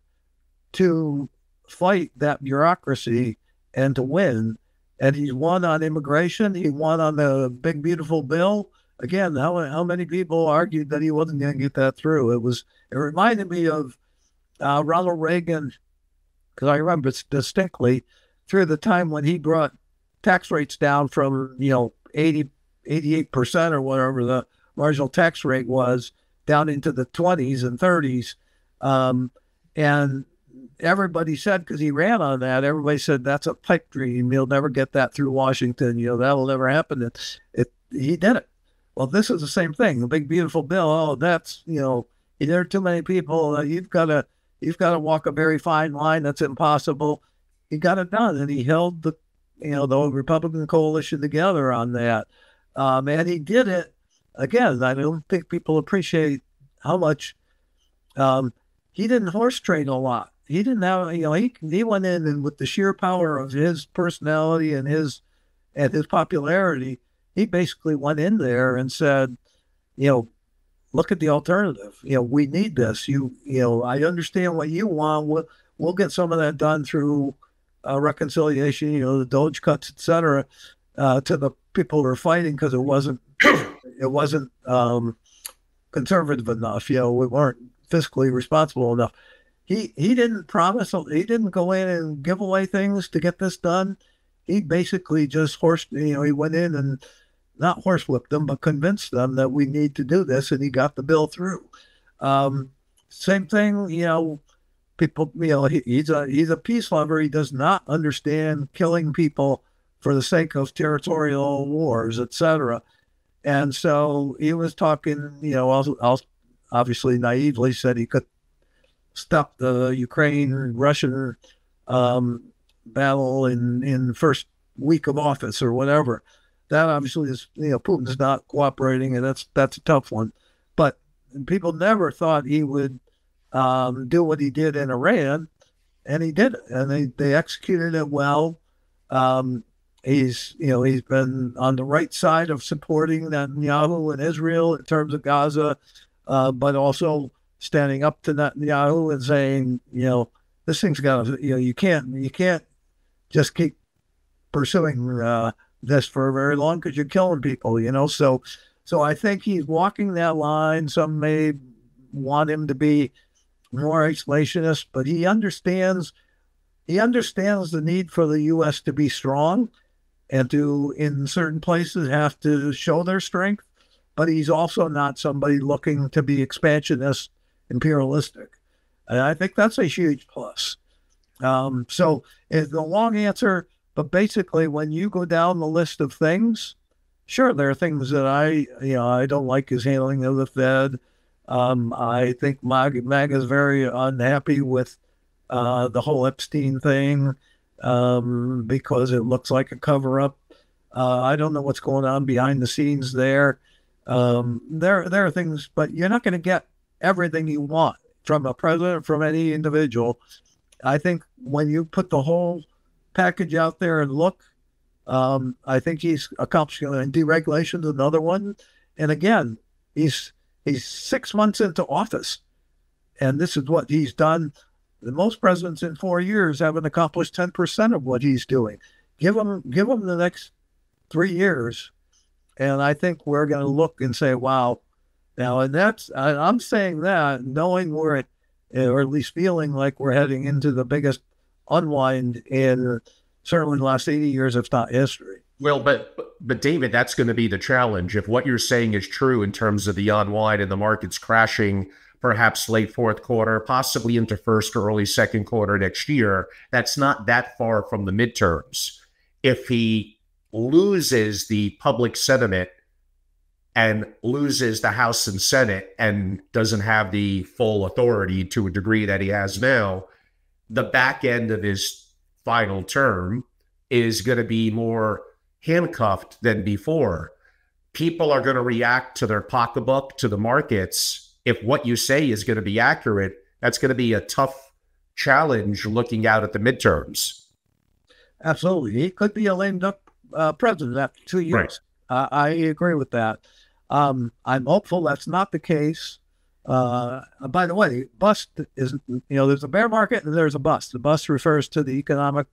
to fight that bureaucracy and to win. And he's won on immigration. He won on the big, beautiful bill. Again, how many people argued that he wasn't going to get that through? It reminded me of Ronald Reagan, because I remember distinctly through the time when he brought tax rates down from 88% or whatever the marginal tax rate was, down into the 20s and 30s. And everybody said, because he ran on that, everybody said, that's a pipe dream. You'll never get that through Washington. That'll never happen. He did it. Well, this is the same thing. The big, beautiful bill. Oh, that's, there are too many people. You've got to walk a very fine line. That's impossible. He got it done, and he held the Republican coalition together on that. And he did it. Again, I don't think people appreciate how much he didn't horse trade a lot. He didn't have, he went in, and with the sheer power of his personality and his popularity, he basically went in there and said, look at the alternative. We need this. I understand what you want. We'll get some of that done through reconciliation, the Doge cuts, etc., to the people who are fighting, because it wasn't conservative enough. We weren't fiscally responsible enough. He didn't promise. He didn't go in and give away things to get this done. He basically just he went in and not horsewhipped them, but convinced them that we need to do this, and he got the bill through. Same thing, people, he's a peace lover. He does not understand killing people for the sake of territorial wars, etc. And so he was talking, obviously naively said he could stop the Ukraine-Russian battle in the first week of office or whatever. That obviously is, Putin's not cooperating, and that's a tough one. But people never thought he would do what he did in Iran, and he did it, and they executed it well. He's been on the right side of supporting Netanyahu and Israel in terms of Gaza, but also standing up to Netanyahu and saying, this thing's got to, you can't just keep pursuing this for very long, because you're killing people, So I think he's walking that line. Some may want him to be more isolationist, but he understands he understands the need for the U.S. to be strong and to, in certain places, have to show their strength. But he's also not somebody looking to be expansionist, imperialistic. And I think that's a huge plus. So it's the long answer, but basically, when you go down the list of things, sure, there are things that I don't like his handling of the Fed. I think MAG is very unhappy with the whole Epstein thing because it looks like a cover up. I don't know what's going on behind the scenes there. There are things, but you're not going to get everything you want from a president, from any individual. I think when you put the whole package out there and look, I think he's accomplishing, and deregulation is another one. And again, he's 6 months into office, and this is what he's done. The most presidents in 4 years haven't accomplished 10% of what he's doing. Give him the next 3 years, and I think we're going to look and say, wow. Now, and I'm saying that knowing we're at, or at least feeling like we're heading into the biggest unwind in certainly the last 80 years, if not history. Well, but David, that's going to be the challenge. If what you're saying is true in terms of the unwind and the markets crashing, perhaps late fourth quarter, possibly into first or early second quarter next year, that's not that far from the midterms. If he loses the public sentiment and loses the House and Senate and doesn't have the full authority to a degree that he has now, the back end of his final term is going to be more handcuffed than before. People are going to react to their pocketbook, to the markets. If what you say is going to be accurate, that's going to be a tough challenge looking out at the midterms. Absolutely. He could be a lame duck president after 2 years. Right. I agree with that. I'm hopeful that's not the case. By the way, bust is, there's a bear market and there's a bust. The bust refers to the economy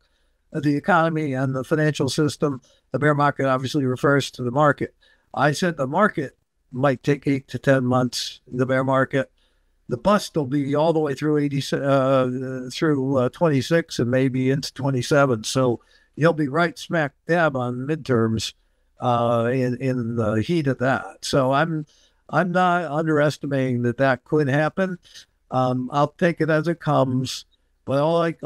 and the financial system. The bear market obviously refers to the market. I said the market might take 8 to 10 months, the bear market. The bust will be all the way through 26 and maybe into 27. So you'll be right smack dab on midterms in the heat of that. So I'm not underestimating that could happen. I'll take it as it comes. But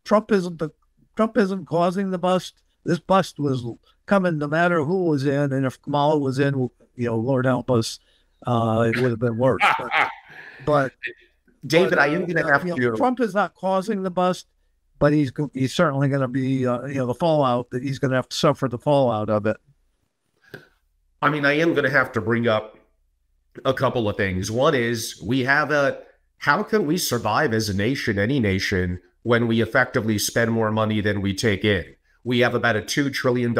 Trump isn't causing the bust. This bust was coming no matter who was in, and if Kamala was in, Lord help us, it would have been worse. But David, I am going to have to. Trump is not causing the bust, but he's certainly going to be, the fallout, that he's going to have to suffer the fallout of it. I mean, I am going to have to bring up a couple of things. One is how can we survive as a nation, any nation, when we effectively spend more money than we take in? We have about a $2 trillion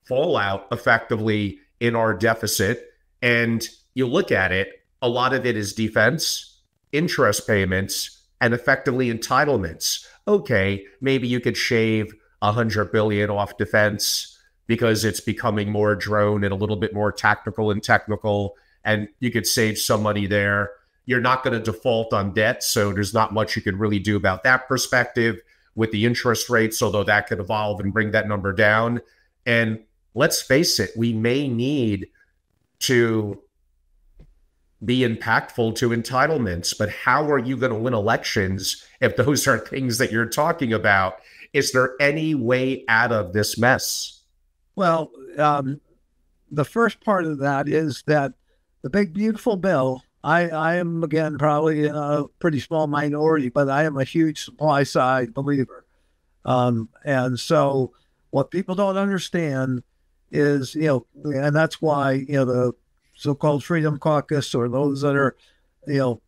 fallout effectively in our deficit. And you look at it, a lot of it is defense, interest payments, and effectively entitlements. Okay, maybe you could shave $100 billion off defense because it's becoming more drone and a little bit more tactical and technical, and you could save some money there. You're not going to default on debt, so there's not much you can really do about that perspective with the interest rates, although that could evolve and bring that number down. And let's face it, we may need to be impactful to entitlements, but how are you going to win elections if those are things that you're talking about? Is there any way out of this mess? Well, the first part of that is that the big, beautiful bill, I am, again, probably in a pretty small minority, but I am a huge supply side believer. And so what people don't understand is, and that's why, the so-called Freedom Caucus, or those that are,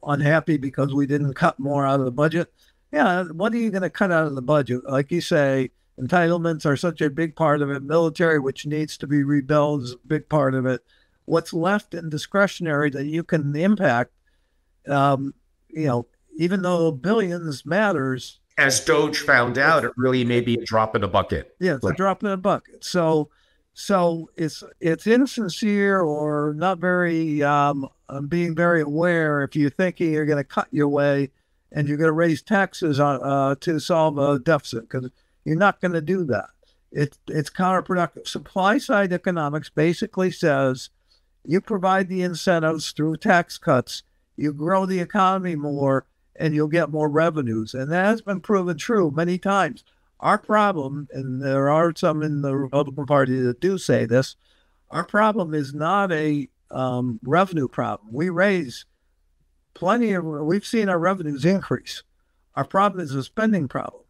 unhappy because we didn't cut more out of the budget. Yeah, what are you going to cut out of the budget? Like you say, entitlements are such a big part of it. Military, which needs to be rebuilt, is a big part of it. What's left in discretionary that you can impact, even though billions matters. As Doge found out, it really may be a drop in a bucket. Yeah, it's a drop in a bucket. So it's insincere or not very being very aware if you're thinking you're going to cut your way and you're going to raise taxes to solve a deficit, because you're not going to do that. It's counterproductive. Supply side economics basically says you provide the incentives through tax cuts, you grow the economy more, and you'll get more revenues. And that has been proven true many times. Our problem, and there are some in the Republican Party that do say this, our problem is not a revenue problem. We raise we've seen our revenues increase. Our problem is a spending problem.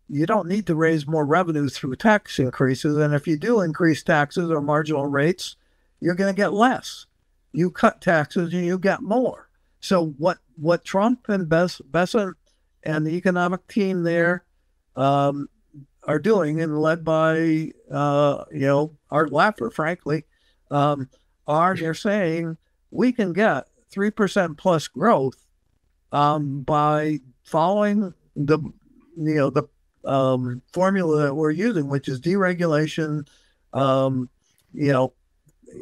You don't need to raise more revenues through tax increases. And if you do increase taxes or marginal rates, you're going to get less. You cut taxes and you get more. So what Trump and Bessent and the economic team there are doing, and led by Art Laffer, frankly, they're saying we can get 3% plus growth by following the formula that we're using, which is deregulation,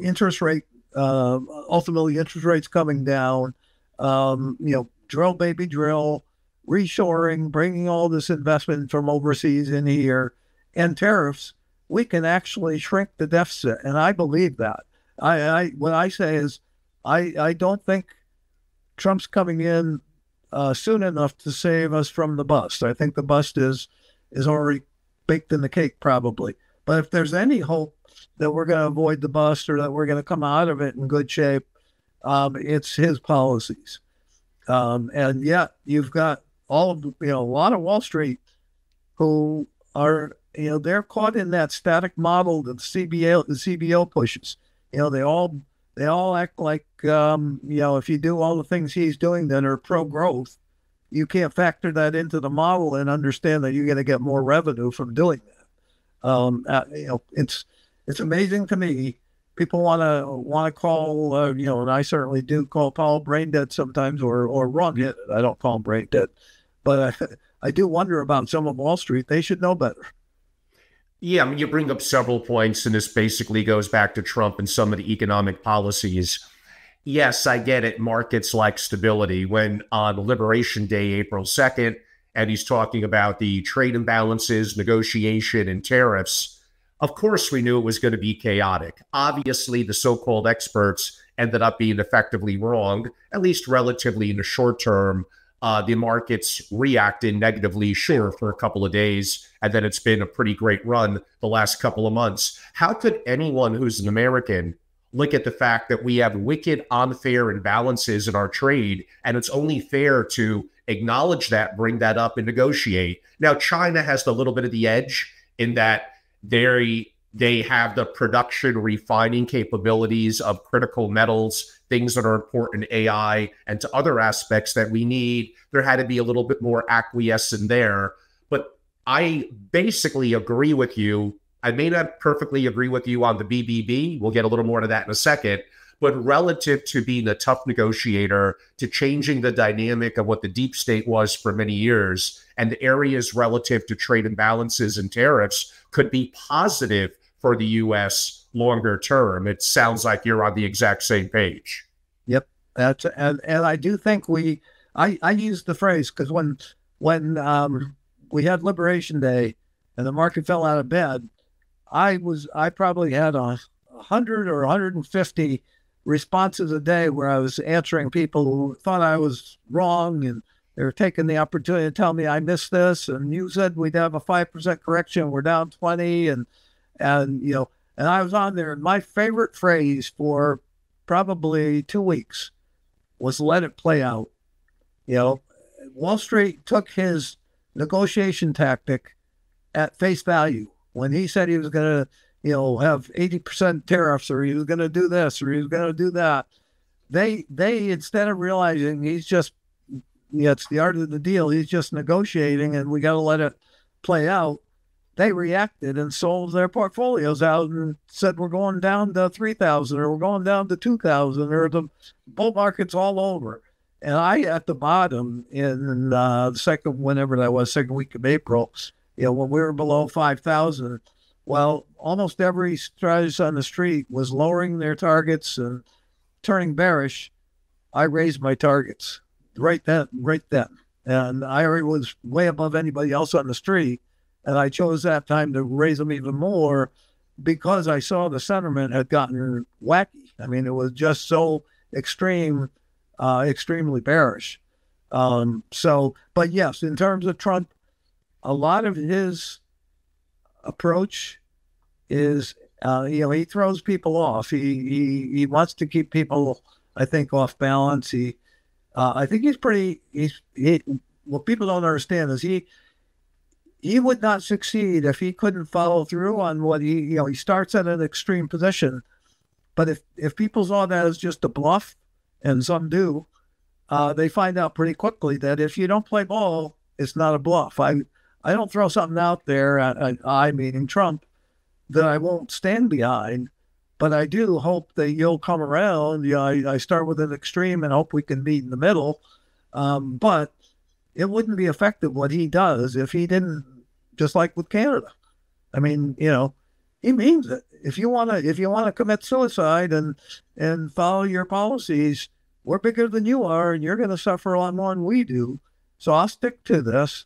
interest rate, ultimately interest rates coming down, drill baby drill, reshoring, bringing all this investment from overseas in here, and tariffs. We can actually shrink the deficit, and I believe that. What I say is, I don't think Trump's coming in soon enough to save us from the bust. I think the bust is already baked in the cake, probably. But if there's any hope that we're going to avoid the bust or that we're going to come out of it in good shape, it's his policies. And yet you've got all of a lot of Wall Street who are they're caught in that static model that the CBO pushes. They all act like, if you do all the things he's doing that are pro-growth, you can't factor that into the model and understand that you're going to get more revenue from doing that. It's amazing to me. People want to call, and I certainly do call Powell brain dead sometimes, or wrong-headed. I don't call him brain dead, but I do wonder about some of Wall Street. They should know better. Yeah, I mean, you bring up several points, and this basically goes back to Trump and some of the economic policies. Yes, I get it. Markets like stability. When on Liberation Day, April 2nd, and he's talking about the trade imbalances, negotiation, and tariffs, of course we knew it was going to be chaotic. Obviously, the so-called experts ended up being effectively wrong, at least relatively in the short term. The markets reacted negatively, sure, for a couple of days, and then it's been a pretty great run the last couple of months. How could anyone who's an American look at the fact that we have wicked, unfair imbalances in our trade, and it's only fair to acknowledge that, bring that up, and negotiate? Now, China has the little bit of the edge in that they have the production refining capabilities of critical metals, things that are important to AI and to other aspects that we need. There had to be a little bit more acquiescence there. But I basically agree with you. I may not perfectly agree with you on the BBB. We'll get a little more to that in a second. But relative to being a tough negotiator, to changing the dynamic of what the deep state was for many years, and the areas relative to trade imbalances and tariffs could be positive for the U.S. longer term. It sounds like you're on the exact same page. Yep. And I do think I use the phrase, because when we had Liberation Day and the market fell out of bed, I probably had 100 or 150 responses a day where I was answering people who thought I was wrong, and they were taking the opportunity to tell me I missed this, and you said we'd have a 5% correction, we're down 20, and I was on there, and my favorite phrase for probably 2 weeks was "let it play out." Wall Street took his negotiation tactic at face value when he said he was going to, have 80% tariffs, or he was going to do this, or he was going to do that. They instead of realizing he's just, it's the art of the deal, he's just negotiating, and we got to let it play out. They reacted and sold their portfolios out and said, we're going down to 3,000, or we're going down to 2,000, or the bull market's all over. And I, at the bottom in the second week of April, when we were below 5,000, well, almost every strategist on the street was lowering their targets and turning bearish. I raised my targets right then, and I was way above anybody else on the street, and I chose that time to raise them even more because I saw the sentiment had gotten wacky. I mean, it was just so extreme, extremely bearish. But yes, in terms of Trump, a lot of his approach is, he throws people off. He wants to keep people, I think, off balance. I think what people don't understand is he would not succeed if he couldn't follow through on what he starts at an extreme position. But if people saw that as just a bluff, and some do, they find out pretty quickly that if you don't play ball, it's not a bluff. I don't throw something out there, I meaning Trump, that I won't stand behind, but I do hope that you'll come around. I start with an extreme and hope we can meet in the middle. But it wouldn't be effective what he does if he didn't, just like with Canada. I mean, he means it. If you want to commit suicide and follow your policies, we're bigger than you are, and you're going to suffer a lot more than we do. So I'll stick to this,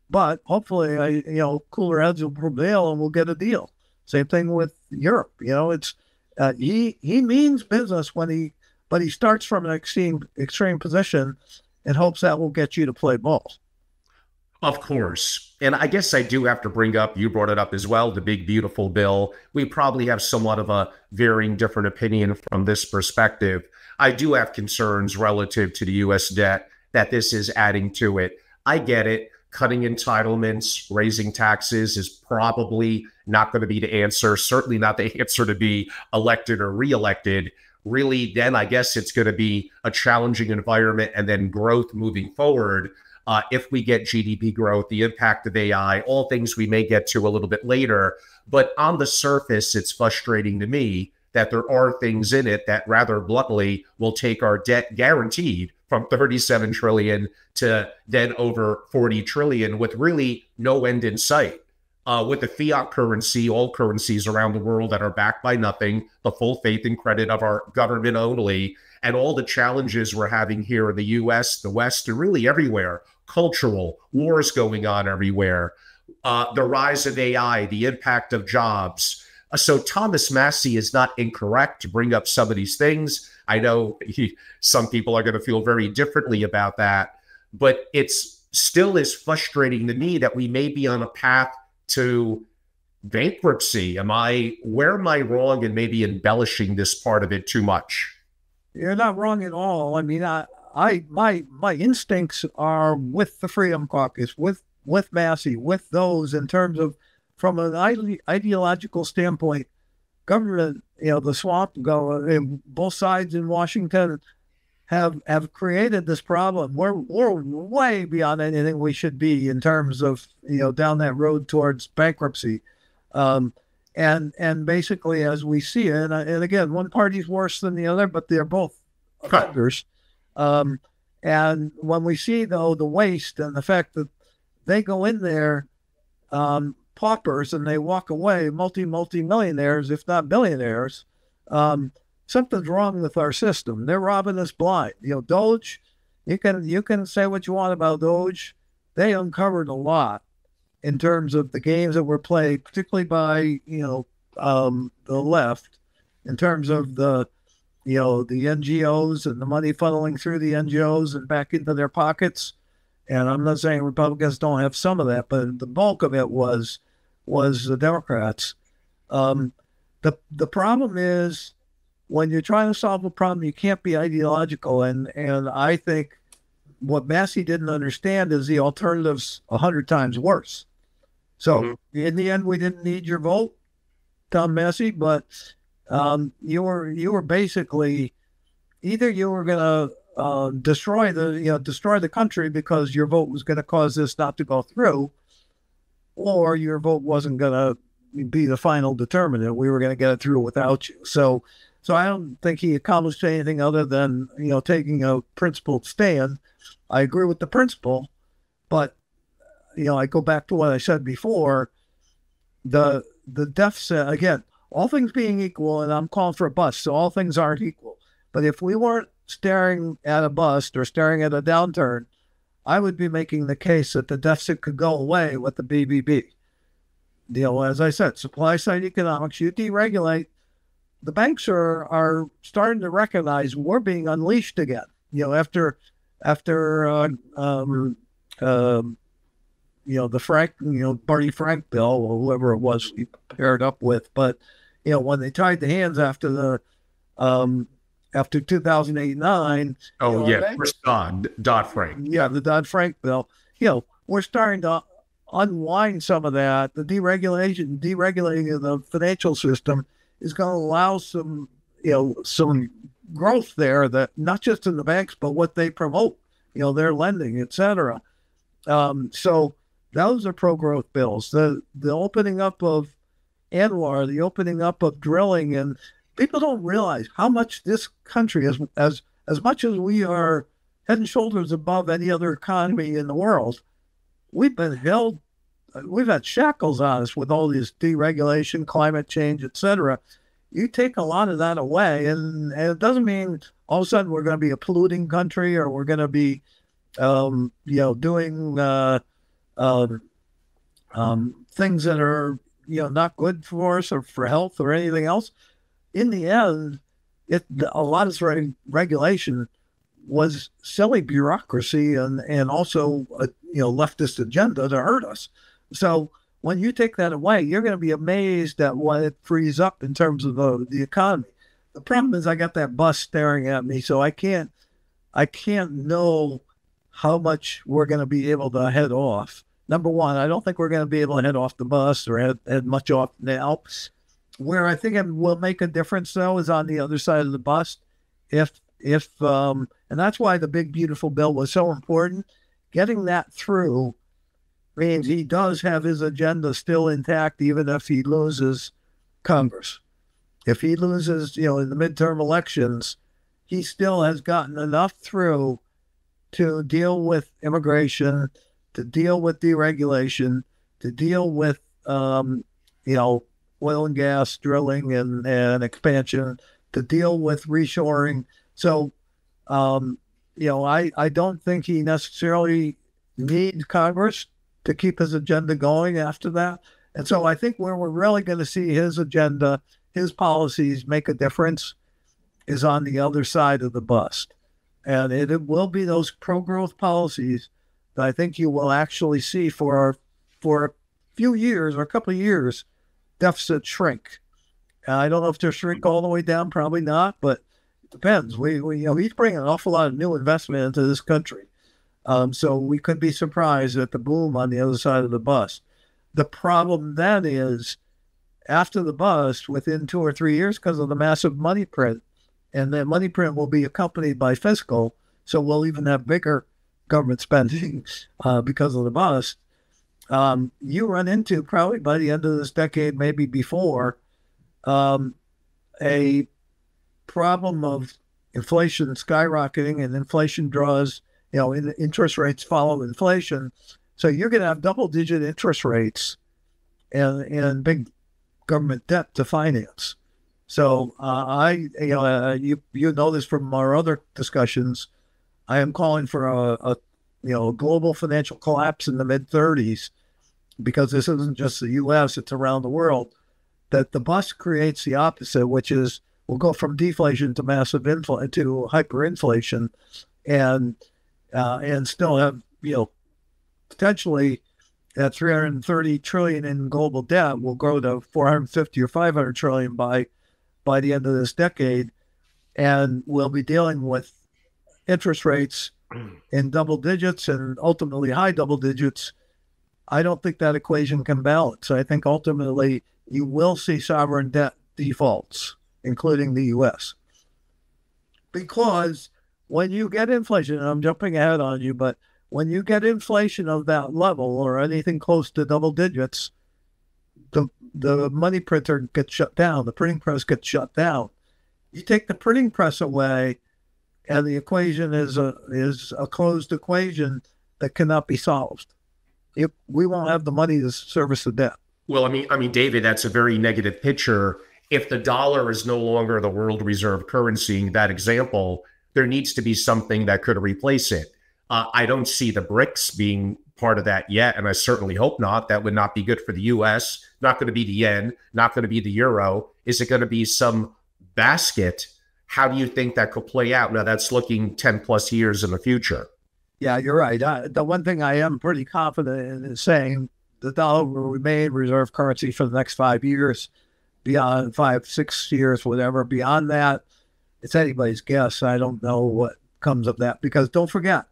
but hopefully, cooler heads will prevail and we'll get a deal. Same thing with Europe. It's he means business but he starts from an extreme position and hopes that will get you to play ball. Of course. And I guess I do have to bring up, you brought it up as well, the big, beautiful bill. We probably have somewhat of a varying different opinion from this perspective. I do have concerns relative to the U.S. debt that this is adding to it. I get it. Cutting entitlements, raising taxes is probably not going to be the answer, certainly not the answer to be elected or reelected. Really, then I guess it's going to be a challenging environment and then growth moving forward. If we get GDP growth, the impact of AI, all things we may get to a little bit later. But on the surface, it's frustrating to me that there are things in it that rather bluntly will take our debt guaranteed from 37 trillion to then over 40 trillion with really no end in sight. With the fiat currency, all currencies around the world that are backed by nothing, the full faith and credit of our government only, and all the challenges we're having here in the US, the West, and really everywhere, cultural, wars going on everywhere, the rise of AI, the impact of jobs. So Thomas Massie is not incorrect to bring up some of these things. I know some people are going to feel very differently about that, but it's still is frustrating to me that we may be on a path to bankruptcy. Where am I wrong in maybe embellishing this part of it too much? You're not wrong at all. I mean, my instincts are with the Freedom Caucus, with Massey, with those in terms of, from an ideological standpoint, government, the swamp both sides in Washington have created this problem. We're way beyond anything we should be in terms of, down that road towards bankruptcy. And basically, as we see it, and again, one party's worse than the other, but they're both offenders. And when we see, though, the waste and the fact that they go in there, paupers, and they walk away multi-millionaires, if not billionaires, something's wrong with our system. They're robbing us blind. Doge, you can say what you want about Doge. They uncovered a lot in terms of the games that were played, particularly by, the left, in terms of the NGOs and the money funneling through the NGOs and back into their pockets. And I'm not saying Republicans don't have some of that, but the bulk of it was the Democrats. The problem is, when you're trying to solve a problem, you can't be ideological. And I think what Massey didn't understand is the alternative's 100 times worse. So in the end, we didn't need your vote, Tom Massey, but you were basically, either you were going to destroy the country because your vote was going to cause this not to go through, or your vote wasn't going to be the final determinant. We were going to get it through without you. So I don't think he accomplished anything other than, taking a principled stand. I agree with the principle, but, I go back to what I said before, the deficit, again, all things being equal, and I'm calling for a bust, so all things aren't equal. But if we weren't staring at a bust or staring at a downturn, I would be making the case that the deficit could go away with the BBB. As I said, supply side economics, you deregulate, the banks are starting to recognize we're being unleashed again. After the Frank, Barney Frank bill or whoever it was he paired up with. But, when they tied the hands after 2008-9. Oh, yeah. First Dodd-Frank. Yeah, the Dodd-Frank bill. We're starting to unwind some of that. The deregulating of the financial system is going to allow some growth there, that not just in the banks, but what they promote, their lending, et cetera. So those are pro-growth bills. The opening up of Anwar, the opening up of drilling, and people don't realize how much this country, as much as we are head and shoulders above any other economy in the world, we've had shackles on us with all this deregulation, climate change, et cetera. You take a lot of that away, and it doesn't mean all of a sudden we're going to be a polluting country, or we're going to be, doing things that are, not good for us or for health or anything else. In the end, a lot of regulation was silly bureaucracy and also a leftist agenda to hurt us. So when you take that away, you're going to be amazed at what it frees up in terms of the economy. The problem is I got that bus staring at me, so I can't know how much we're going to be able to head off. Number one, I don't think we're going to be able to head off the bus or head much off now. Where I think it will make a difference, though, is on the other side of the bus. And that's why the big, beautiful bill was so important. Getting that through means he does have his agenda still intact, even if he loses Congress. If he loses, in the midterm elections, he still has gotten enough through to deal with immigration, to deal with deregulation, to deal with, oil and gas drilling and expansion, to deal with reshoring. So, I don't think he necessarily needs Congress to keep his agenda going after that. And so I think where we're really going to see his agenda, his policies make a difference is on the other side of the bus. And it will be those pro-growth policies that I think you will actually see for a few years or a couple of years, deficit shrink. I don't know if they'll shrink all the way down, probably not, but it depends. He's bringing an awful lot of new investment into this country. So we could be surprised at the boom on the other side of the bus. The problem then is after the bust, within 2 or 3 years, because of the massive money print, and that money print will be accompanied by fiscal, so we'll even have bigger government spending because of the bust. You run into, probably by the end of this decade, maybe before, a problem of inflation skyrocketing, and inflation draws, interest rates follow inflation. So you're going to have double-digit interest rates and big government debt to finance. So you know this from our other discussions. I am calling for a global financial collapse in the mid-30s, because this isn't just the U.S., it's around the world. That the bust creates the opposite, which is we'll go from deflation to massive to hyperinflation, and still have potentially that 330 trillion in global debt will grow to 450 or 500 trillion by the end of this decade, and we'll be dealing with interest rates in double digits and ultimately high double digits. I don't think that equation can balance. I think ultimately you will see sovereign debt defaults, including the U.S. Because when you get inflation, and I'm jumping ahead on you, but when you get inflation of that level or anything close to double digits, the money printer gets shut down. The printing press gets shut down. You take the printing press away, and the equation is a closed equation that cannot be solved. We won't have the money to service the debt. Well, I mean, David, that's a very negative picture. If the dollar is no longer the world reserve currency, that example, there needs to be something that could replace it. I don't see the BRICS being part of that yet, and I certainly hope not. That would not be good for the U.S., not going to be the yen, not going to be the euro. Is it going to be some basket? How do you think that could play out? Now, that's looking 10 plus years in the future. Yeah, you're right. The one thing I am pretty confident in is saying the dollar will remain reserve currency for the next 5 years, beyond 5, 6 years, whatever. Beyond that, it's anybody's guess. I don't know what comes of that, because don't forget,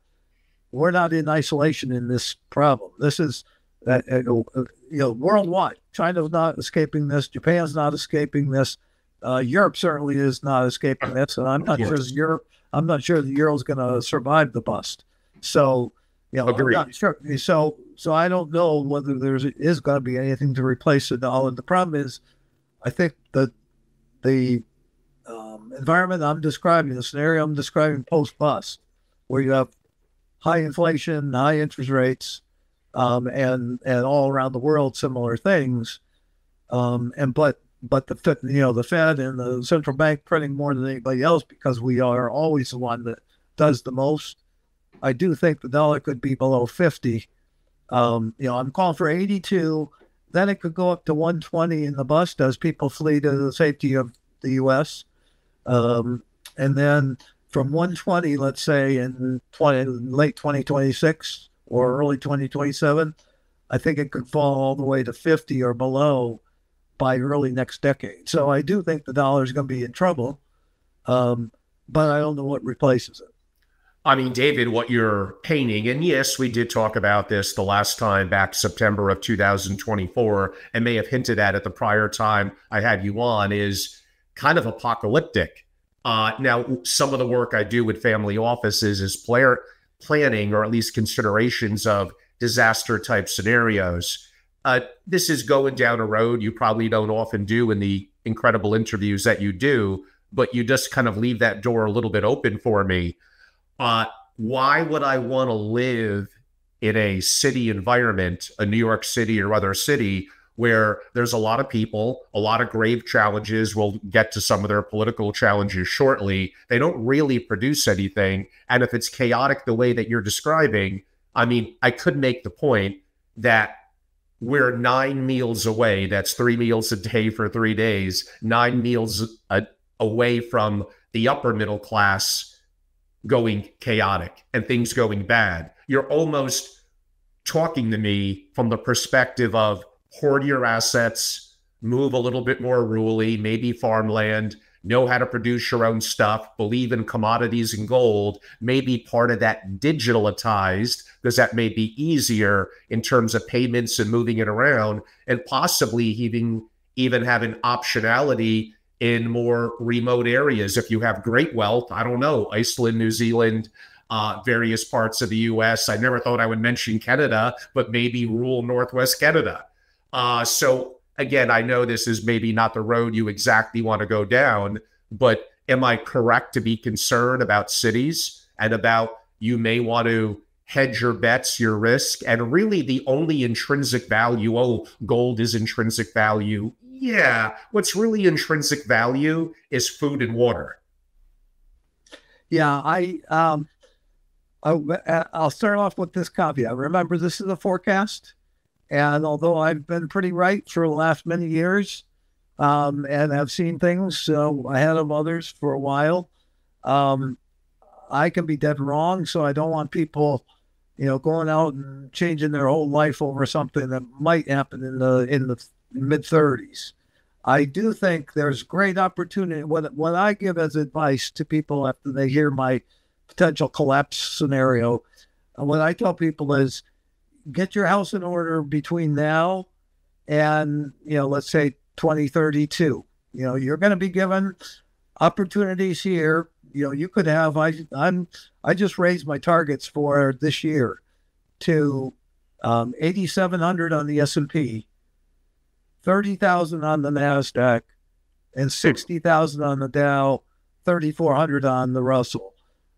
we're not in isolation in this problem. This is worldwide. China's not escaping this. Japan's not escaping this. Europe certainly is not escaping this, and I'm not sure the euro is going to survive the bust. So, I'm not sure. So I don't know whether there is going to be anything to replace the dollar. The problem is, I think that the environment I'm describing, the scenario I'm describing post-bust, where you have high inflation, high interest rates, and all around the world similar things, but the Fed and the central bank printing more than anybody else, because we are always the one that does the most. I do think the dollar could be below 50. I'm calling for 82. Then it could go up to 120 in the bust as people flee to the safety of the U.S. And then from 120, let's say in late 2026 or early 2027, I think it could fall all the way to 50 or below by early next decade. So I do think the dollar is going to be in trouble, but I don't know what replaces it. I mean, David, what you're painting, and yes, we did talk about this the last time back September of 2024, and may have hinted at it the prior time I had you on, is kind of apocalyptic. Now, some of the work I do with family offices is planning, or at least considerations of disaster type scenarios. This is going down a road you probably don't often do in the incredible interviews that you do, but you just kind of leave that door a little bit open for me. Why would I want to live in a city environment, a New York City or other city, where there's a lot of people, a lot of grave challenges? We'll get to some of their political challenges shortly. They don't really produce anything. And if it's chaotic the way that you're describing, I mean, I could make the point that we're 9 meals away. That's 3 meals a day for 3 days, 9 meals away from the upper middle class going chaotic and things going bad. You're almost talking to me from the perspective of hoard your assets, move a little bit more rurally, maybe farmland, know how to produce your own stuff, believe in commodities and gold, maybe part of that digitalized, because that may be easier in terms of payments and moving it around, and possibly even have an optionality in more remote areas. If you have great wealth, I don't know, Iceland, New Zealand, various parts of the US. I never thought I would mention Canada, but maybe rural Northwest Canada. So again, I know this is maybe not the road you exactly want to go down, but am I correct to be concerned about cities and about you may want to hedge your bets, your risk, and really the only intrinsic value, oh, gold is intrinsic value. Yeah, what's really intrinsic value is food and water. Yeah, I'll start off with this caveat. Remember, this is a forecast, and although I've been pretty right for the last many years, and have seen things ahead of others for a while, I can be dead wrong. So I don't want people, going out and changing their whole life over something that might happen in the mid-30s. I do think there's great opportunity. What I give as advice to people after they hear my potential collapse scenario, what I tell people is get your house in order between now and, let's say 2032. You're going to be given opportunities here. You could have, I just raised my targets for this year to 8,700 on the S&P, 30,000 on the NASDAQ, and 60,000 on the Dow, 3,400 on the Russell.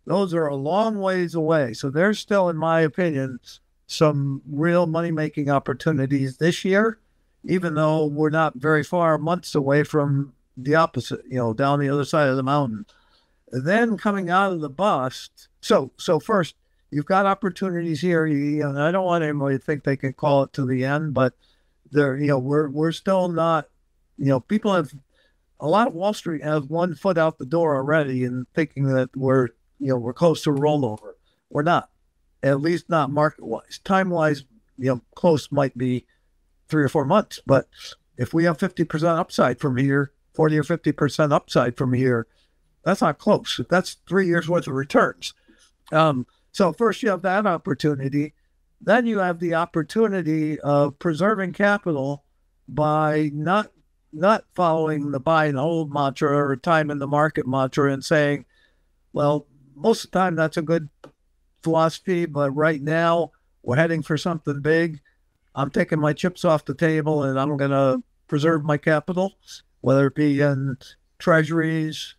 Those are a long ways away. So there's still, in my opinion, some real money-making opportunities this year, even though we're not very far months away from the opposite, down the other side of the mountain. Then coming out of the bust, so first you've got opportunities here. And I don't want anybody to think they can call it to the end, but there, we're still not. People have a lot of Wall Street has one foot out the door already and thinking that we're close to a rollover. We're not, at least not market wise. Time wise, close might be 3 or 4 months, but if we have 50% upside from here, 40 or 50% upside from here, that's not close. That's 3 years worth of returns. So first you have that opportunity. Then you have the opportunity of preserving capital by not following the buy and hold mantra or time in the market mantra and saying, well, most of the time that's a good philosophy, but right now we're heading for something big. I'm taking my chips off the table and I'm going to preserve my capital, whether it be in treasuries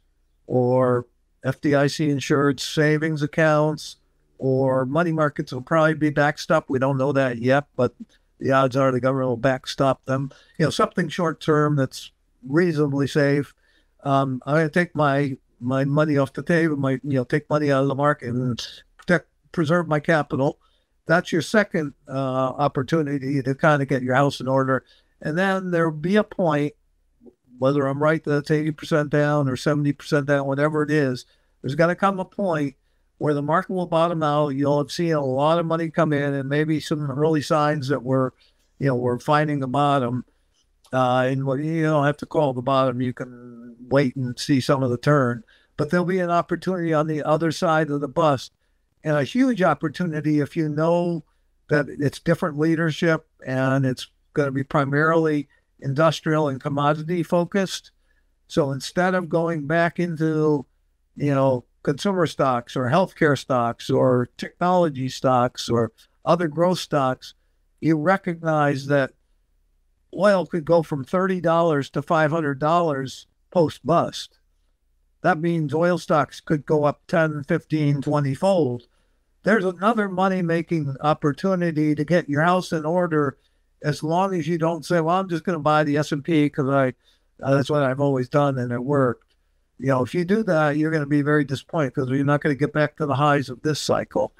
or FDIC insured savings accounts or money markets will probably be backstopped. We don't know that yet, but the odds are the government will backstop them. Something short term that's reasonably safe. I'm going to take my money off the table, take money out of the market and preserve my capital. That's your second opportunity to kind of get your house in order. And then there'll be a point, whether I'm right that it's 80% down or 70% down, whatever it is, there's got to come a point where the market will bottom out. You'll have seen a lot of money come in and maybe some early signs that we're finding the bottom. And you don't have to call the bottom. You can wait and see some of the turn. But there'll be an opportunity on the other side of the bust, and a huge opportunity if you know that it's different leadership and it's going to be primarily industrial and commodity focused. So instead of going back into, consumer stocks or healthcare stocks or technology stocks or other growth stocks, you recognize that oil could go from $30 to $500 post-bust. That means oil stocks could go up 10, 15, 20-fold. There's another money-making opportunity to get your house in order as long as you don't say, well, I'm just going to buy the S&P because that's what I've always done and it worked. If you do that, you're going to be very disappointed because you're not going to get back to the highs of this cycle,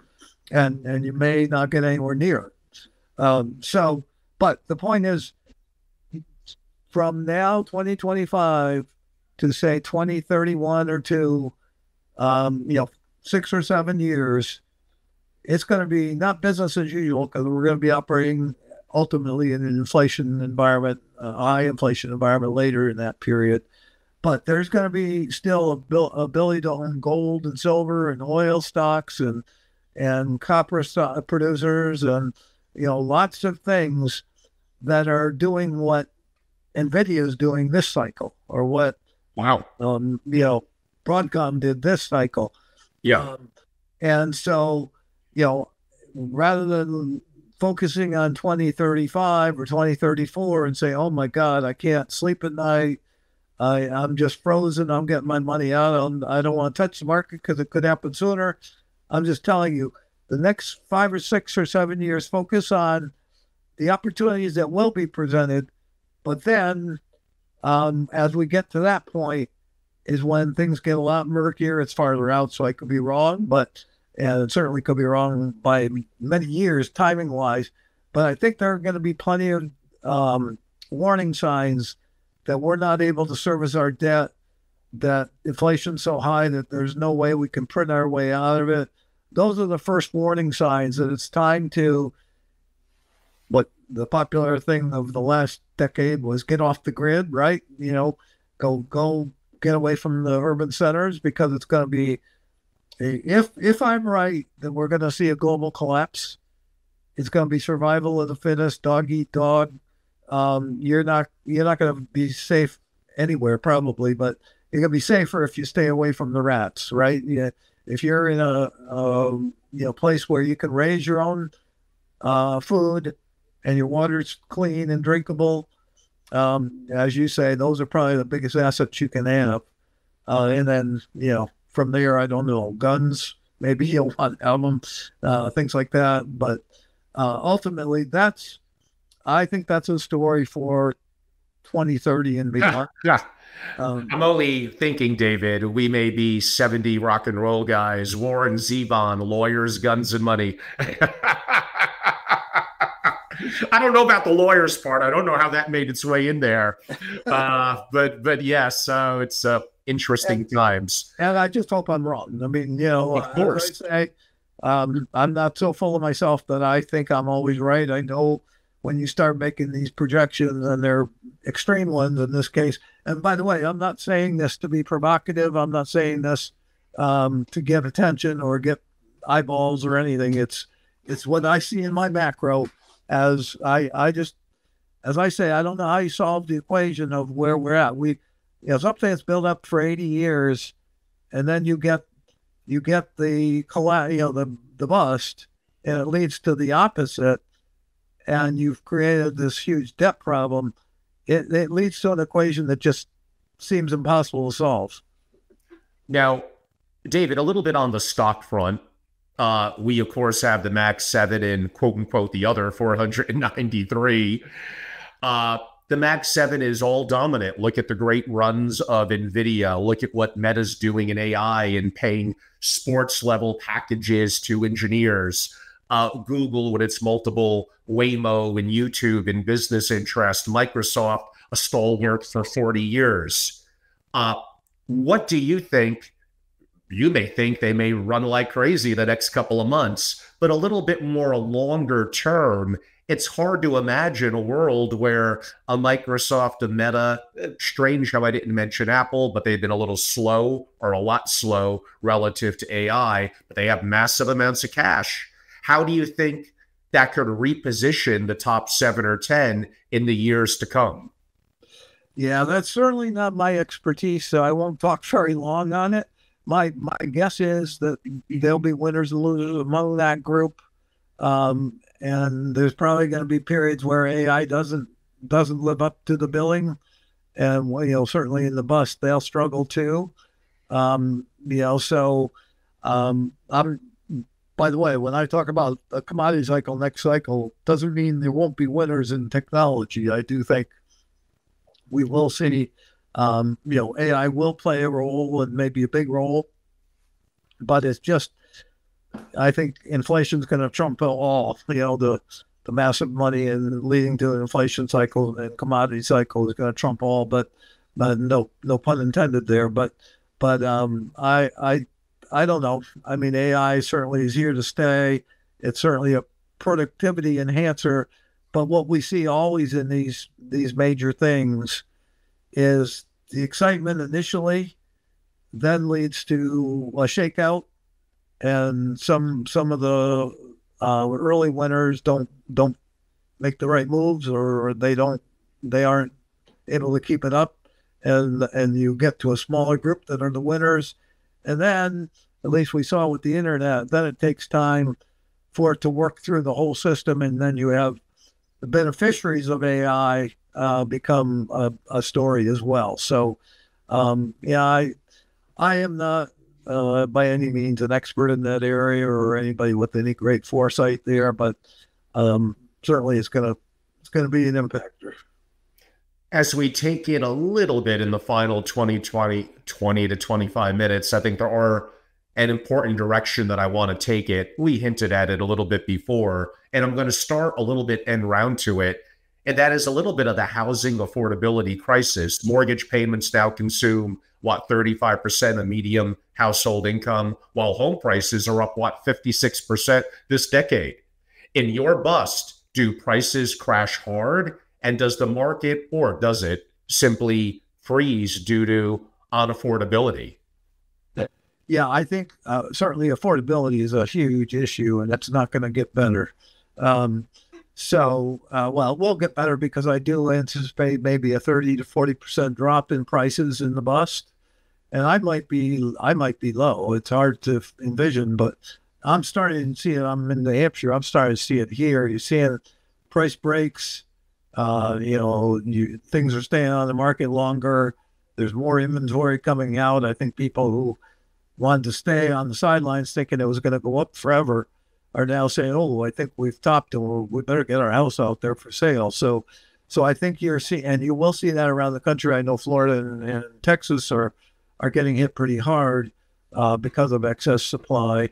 and you may not get anywhere near it. But the point is, from now 2025 to say 2031 or 2, 6 or 7 years, it's going to be not business as usual because we're going to be operating ultimately in an inflation environment, high inflation environment later in that period. But there's going to be still ability to own gold and silver and oil stocks and copper producers and, lots of things that are doing what NVIDIA is doing this cycle or what, Broadcom did this cycle. Yeah. And so, rather than focusing on 2035 or 2034 and say, oh my God, I can't sleep at night. I'm just frozen. I'm getting my money out. I don't want to touch the market because it could happen sooner. I'm just telling you, the next 5 or 6 or 7 years, focus on the opportunities that will be presented. But then, as we get to that point, is when things get a lot murkier. It's farther out, so I could be wrong, and it certainly could be wrong by many years, timing-wise. But I think there are going to be plenty of warning signs that we're not able to service our debt, that inflation's so high that there's no way we can print our way out of it. Those are the first warning signs that it's time to, what the popular thing of the last decade was, get off the grid, right? Go get away from the urban centers, because it's going to be, if I'm right, that we're going to see a global collapse. It's going to be survival of the fittest, dog eat dog. You're not going to be safe anywhere probably, but you're going to be safer if you stay away from the rats, right? If you're in a place where you can raise your own food and your water's clean and drinkable, as you say, those are probably the biggest assets you can have. And then, from there, I don't know, guns, maybe you'll want albums, things like that. But ultimately, I think that's a story for 2030 and beyond. Yeah. Um, I'm only thinking, David, we may be 70 rock and roll guys, Warren Zevon, lawyers, guns, and money. I don't know about the lawyers part. I don't know how that made its way in there. But yes, so it's interesting times. and I just hope I'm wrong. I mean, Of course. as I say, I'm not so full of myself that I think I'm always right. I know when you start making these projections, and they're extreme ones in this case. And by the way, I'm not saying this to be provocative. I'm not saying this to get attention or get eyeballs or anything. It's what I see in my macro. As as I say, I don't know how you solve the equation of where we're at. Something that's built up for 80 years, and then you get the the bust, and it leads to the opposite, and you've created this huge debt problem. It leads to an equation that just seems impossible to solve. Now, David, a little bit on the stock front. We, of course, have the Max 7 and quote unquote the other 493. The Max 7 is all dominant. Look at the great runs of NVIDIA. Look at what Meta's doing in AI and paying sports level packages to engineers. Google with its multiple Waymo and YouTube and business interest. Microsoft, a stalwart for 40 years. What do you think? You may think they may run like crazy the next couple of months, but a little bit more longer term, it's hard to imagine a world where a Microsoft, a Meta, strange how I didn't mention Apple, but they've been a little slow or a lot slow relative to AI, but they have massive amounts of cash. How do you think that could reposition the top 7 or 10 in the years to come? Yeah, that's certainly not my expertise, so I won't talk very long on it. My guess is that there'll be winners and losers among that group, and there's probably going to be periods where AI doesn't live up to the billing, and certainly in the bust they'll struggle too. So I'm. By the way, when I talk about a commodity cycle next cycle, doesn't mean there won't be winners in technology. I do think we will see. AI will play a role, and maybe a big role, but it's just, I think inflation is going to trump it all. The massive money and leading to an inflation cycle and commodity cycle is going to trump all, but no pun intended there. But I don't know. I mean, AI certainly is here to stay. It's certainly a productivity enhancer, but what we see always in these major things is the excitement initially then leads to a shakeout, and some of the early winners don't make the right moves, or they aren't able to keep it up, and you get to a smaller group that are the winners, and then at least we saw with the internet, then it takes time for it to work through the whole system, and then you have the beneficiaries of AI become a story as well. So, I am not by any means an expert in that area or anybody with any great foresight there, but certainly it's gonna be an impactor. As we take in a little bit in the final 20 to 25 minutes, I think there are an important direction that I want to take it. We hinted at it a little bit before, and I'm going to start a little bit en route to it. And that is a little bit of the housing affordability crisis. Mortgage payments now consume, 35% of median household income, while home prices are up, 56% this decade. In your bust, do prices crash hard? And does the market, or does it simply freeze due to unaffordability? Yeah, I think certainly affordability is a huge issue, and that's not going to get better. We'll get better because I do anticipate maybe a 30 to 40% drop in prices in the bust, and I might be low. It's hard to envision, but I'm starting to see it. I'm in New Hampshire. I'm starting to see it here. You're seeing price breaks. Things are staying on the market longer. There's more inventory coming out. I think people who wanted to stay on the sidelines thinking it was going to go up forever are now saying, oh, I think we've topped and we better get our house out there for sale. So So I think you're seeing, and you will see that around the country. I know Florida and Texas are getting hit pretty hard because of excess supply.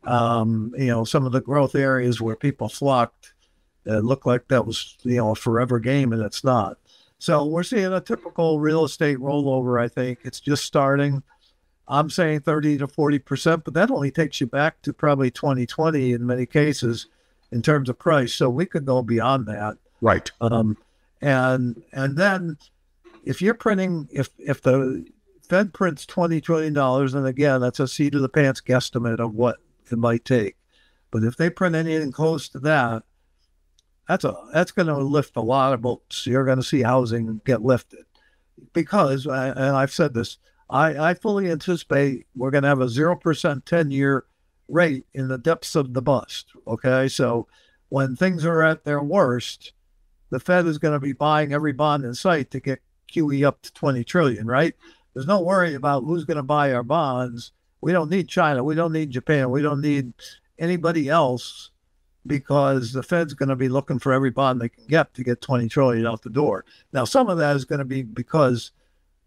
Some of the growth areas where people flocked, it looked like that was, a forever game, and it's not. So we're seeing a typical real estate rollover, I think. It's just starting. I'm saying 30 to 40%, but that only takes you back to probably 2020 in many cases in terms of price. So we could go beyond that. Right. And then if you're printing, if the Fed prints $20 trillion, and again, that's a seat of the pants guesstimate of what it might take. But if they print anything close to that, that's going to lift a lot of boats. You're going to see housing get lifted because, and I've said this, I fully anticipate we're going to have a 0% 10-year rate in the depths of the bust. Okay. So when things are at their worst, the Fed is going to be buying every bond in sight to get QE up to 20 trillion, right? There's no worry about who's going to buy our bonds. We don't need China. We don't need Japan. We don't need anybody else because the Fed's going to be looking for every bond they can get to get 20 trillion out the door. Now, some of that is going to be because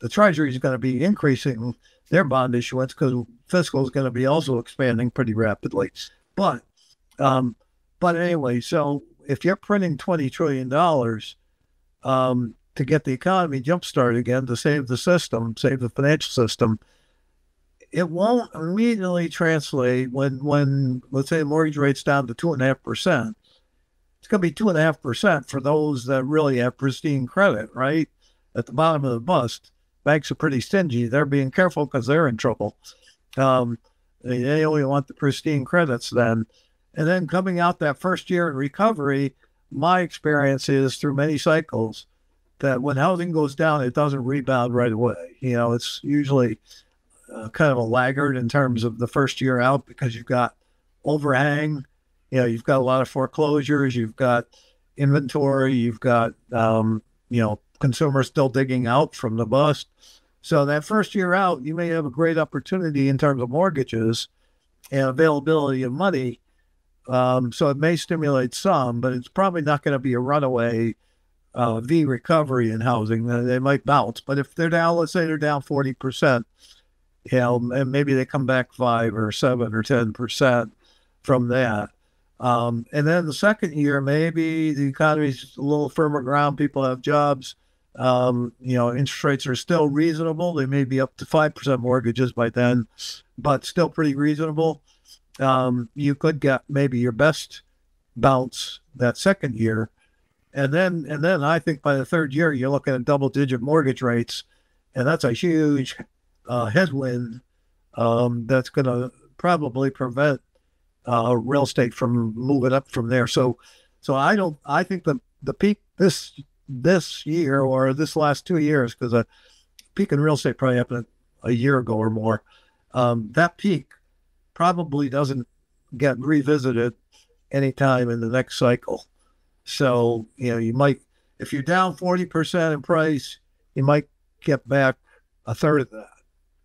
the Treasury is going to be increasing their bond issuance because fiscal is going to be also expanding pretty rapidly. But anyway, so if you're printing $20 trillion to get the economy jump-started again, to save the system, save the financial system, it won't immediately translate when let's say, mortgage rate's down to 2.5%. It's going to be 2.5% for those that really have pristine credit, right? At the bottom of the bust, banks are pretty stingy. They're being careful because they're in trouble. They only want the pristine credits then. And then coming out that first year in recovery, my experience is through many cycles that when housing goes down, it doesn't rebound right away. It's usually kind of a laggard in terms of the first year out because you've got overhang, you've got a lot of foreclosures, you've got inventory, you've got, consumers still digging out from the bust. So that first year out, you may have a great opportunity in terms of mortgages and availability of money. So it may stimulate some, but it's probably not going to be a runaway V recovery in housing. They might bounce, but if they're down, let's say they're down 40%, and maybe they come back 5 or 7 or 10% from that. And then the second year, maybe the economy's a little firmer ground. People have jobs. Interest rates are still reasonable. They may be up to 5% mortgages by then, but still pretty reasonable. You could get maybe your best bounce that second year. And then I think by the third year, you're looking at double-digit mortgage rates, and that's a huge headwind that's going to probably prevent real estate from moving up from there. So I think the peak this year or this last 2 years, because a peak in real estate probably happened a year ago or more, that peak probably doesn't get revisited anytime in the next cycle. So, you might, if you're down 40% in price, you might get back a third of that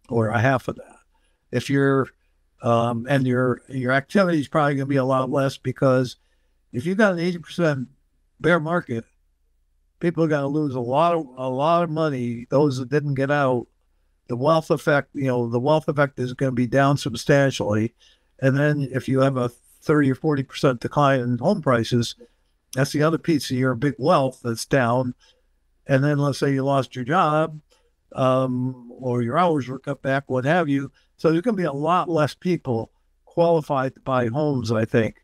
or a half of that. If you're, and your activity is probably going to be a lot less because if you've got an 80% bear market, people are going to lose a lot of money. Those that didn't get out, the wealth effect is going to be down substantially. And then if you have a 30 or 40% decline in home prices, that's the other piece of your big wealth that's down. And then let's say you lost your job, or your hours were cut back, what have you. So there's going to be a lot less people qualified to buy homes, I think.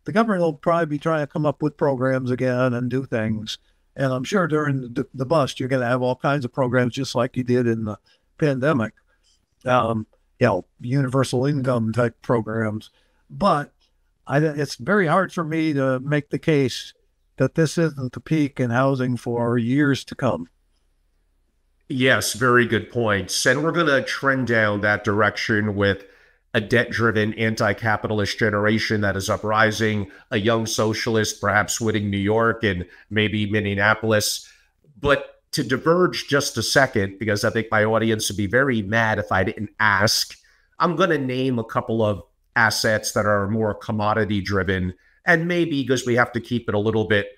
The government will probably be trying to come up with programs again and do things. And I'm sure during the bust, you're going to have all kinds of programs just like you did in the pandemic, universal income type programs. But it's very hard for me to make the case that this isn't the peak in housing for years to come. Yes, very good points. And we're going to trend down that direction with a debt-driven anti-capitalist generation that is uprising, a young socialist perhaps winning New York and maybe Minneapolis. But to diverge just a second, because I think my audience would be very mad if I didn't ask, I'm going to name a couple of assets that are more commodity-driven, and maybe because we have to keep it a little bit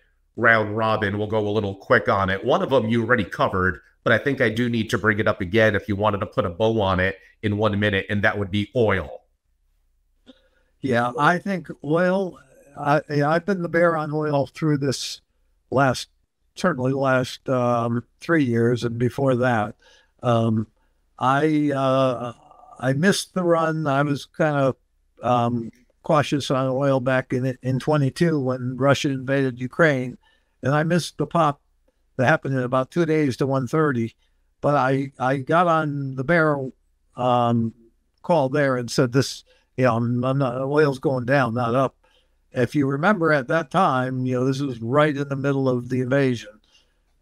round robin. We'll go a little quick on it. One of them you already covered, but I think I do need to bring it up again if you wanted to put a bow on it in 1 minute, and that would be oil. Yeah, I think oil, I've been the bear on oil through this certainly last 3 years and before that. I missed the run. I was kind of cautious on oil back in 22 when Russia invaded Ukraine, and I missed the pop that happened in about 2 days to 130. But I got on the bear call there and said this, I'm not, oil's going down, not up. If you remember at that time, this was right in the middle of the invasion,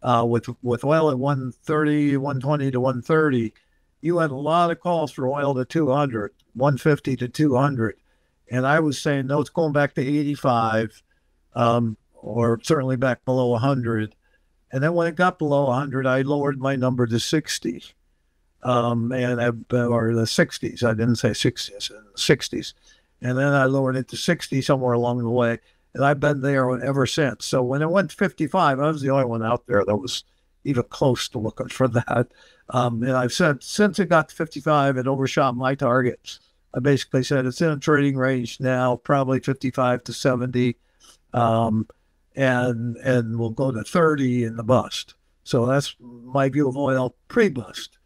with oil at 130, 120 to 130. You had a lot of calls for oil to 200, 150 to 200. And I was saying, no, it's going back to 85, or certainly back below 100. And then when it got below 100, I lowered my number to 60, or the 60s. I didn't say 60s, 60s. And then I lowered it to 60 somewhere along the way. And I've been there ever since. So when it went to 55, I was the only one out there that was even close to looking for that. And I've said since it got to 55, it overshot my targets. I basically said it's in a trading range now, probably 55 to 70, and we'll go to 30 in the bust. So that's my view of oil pre-bust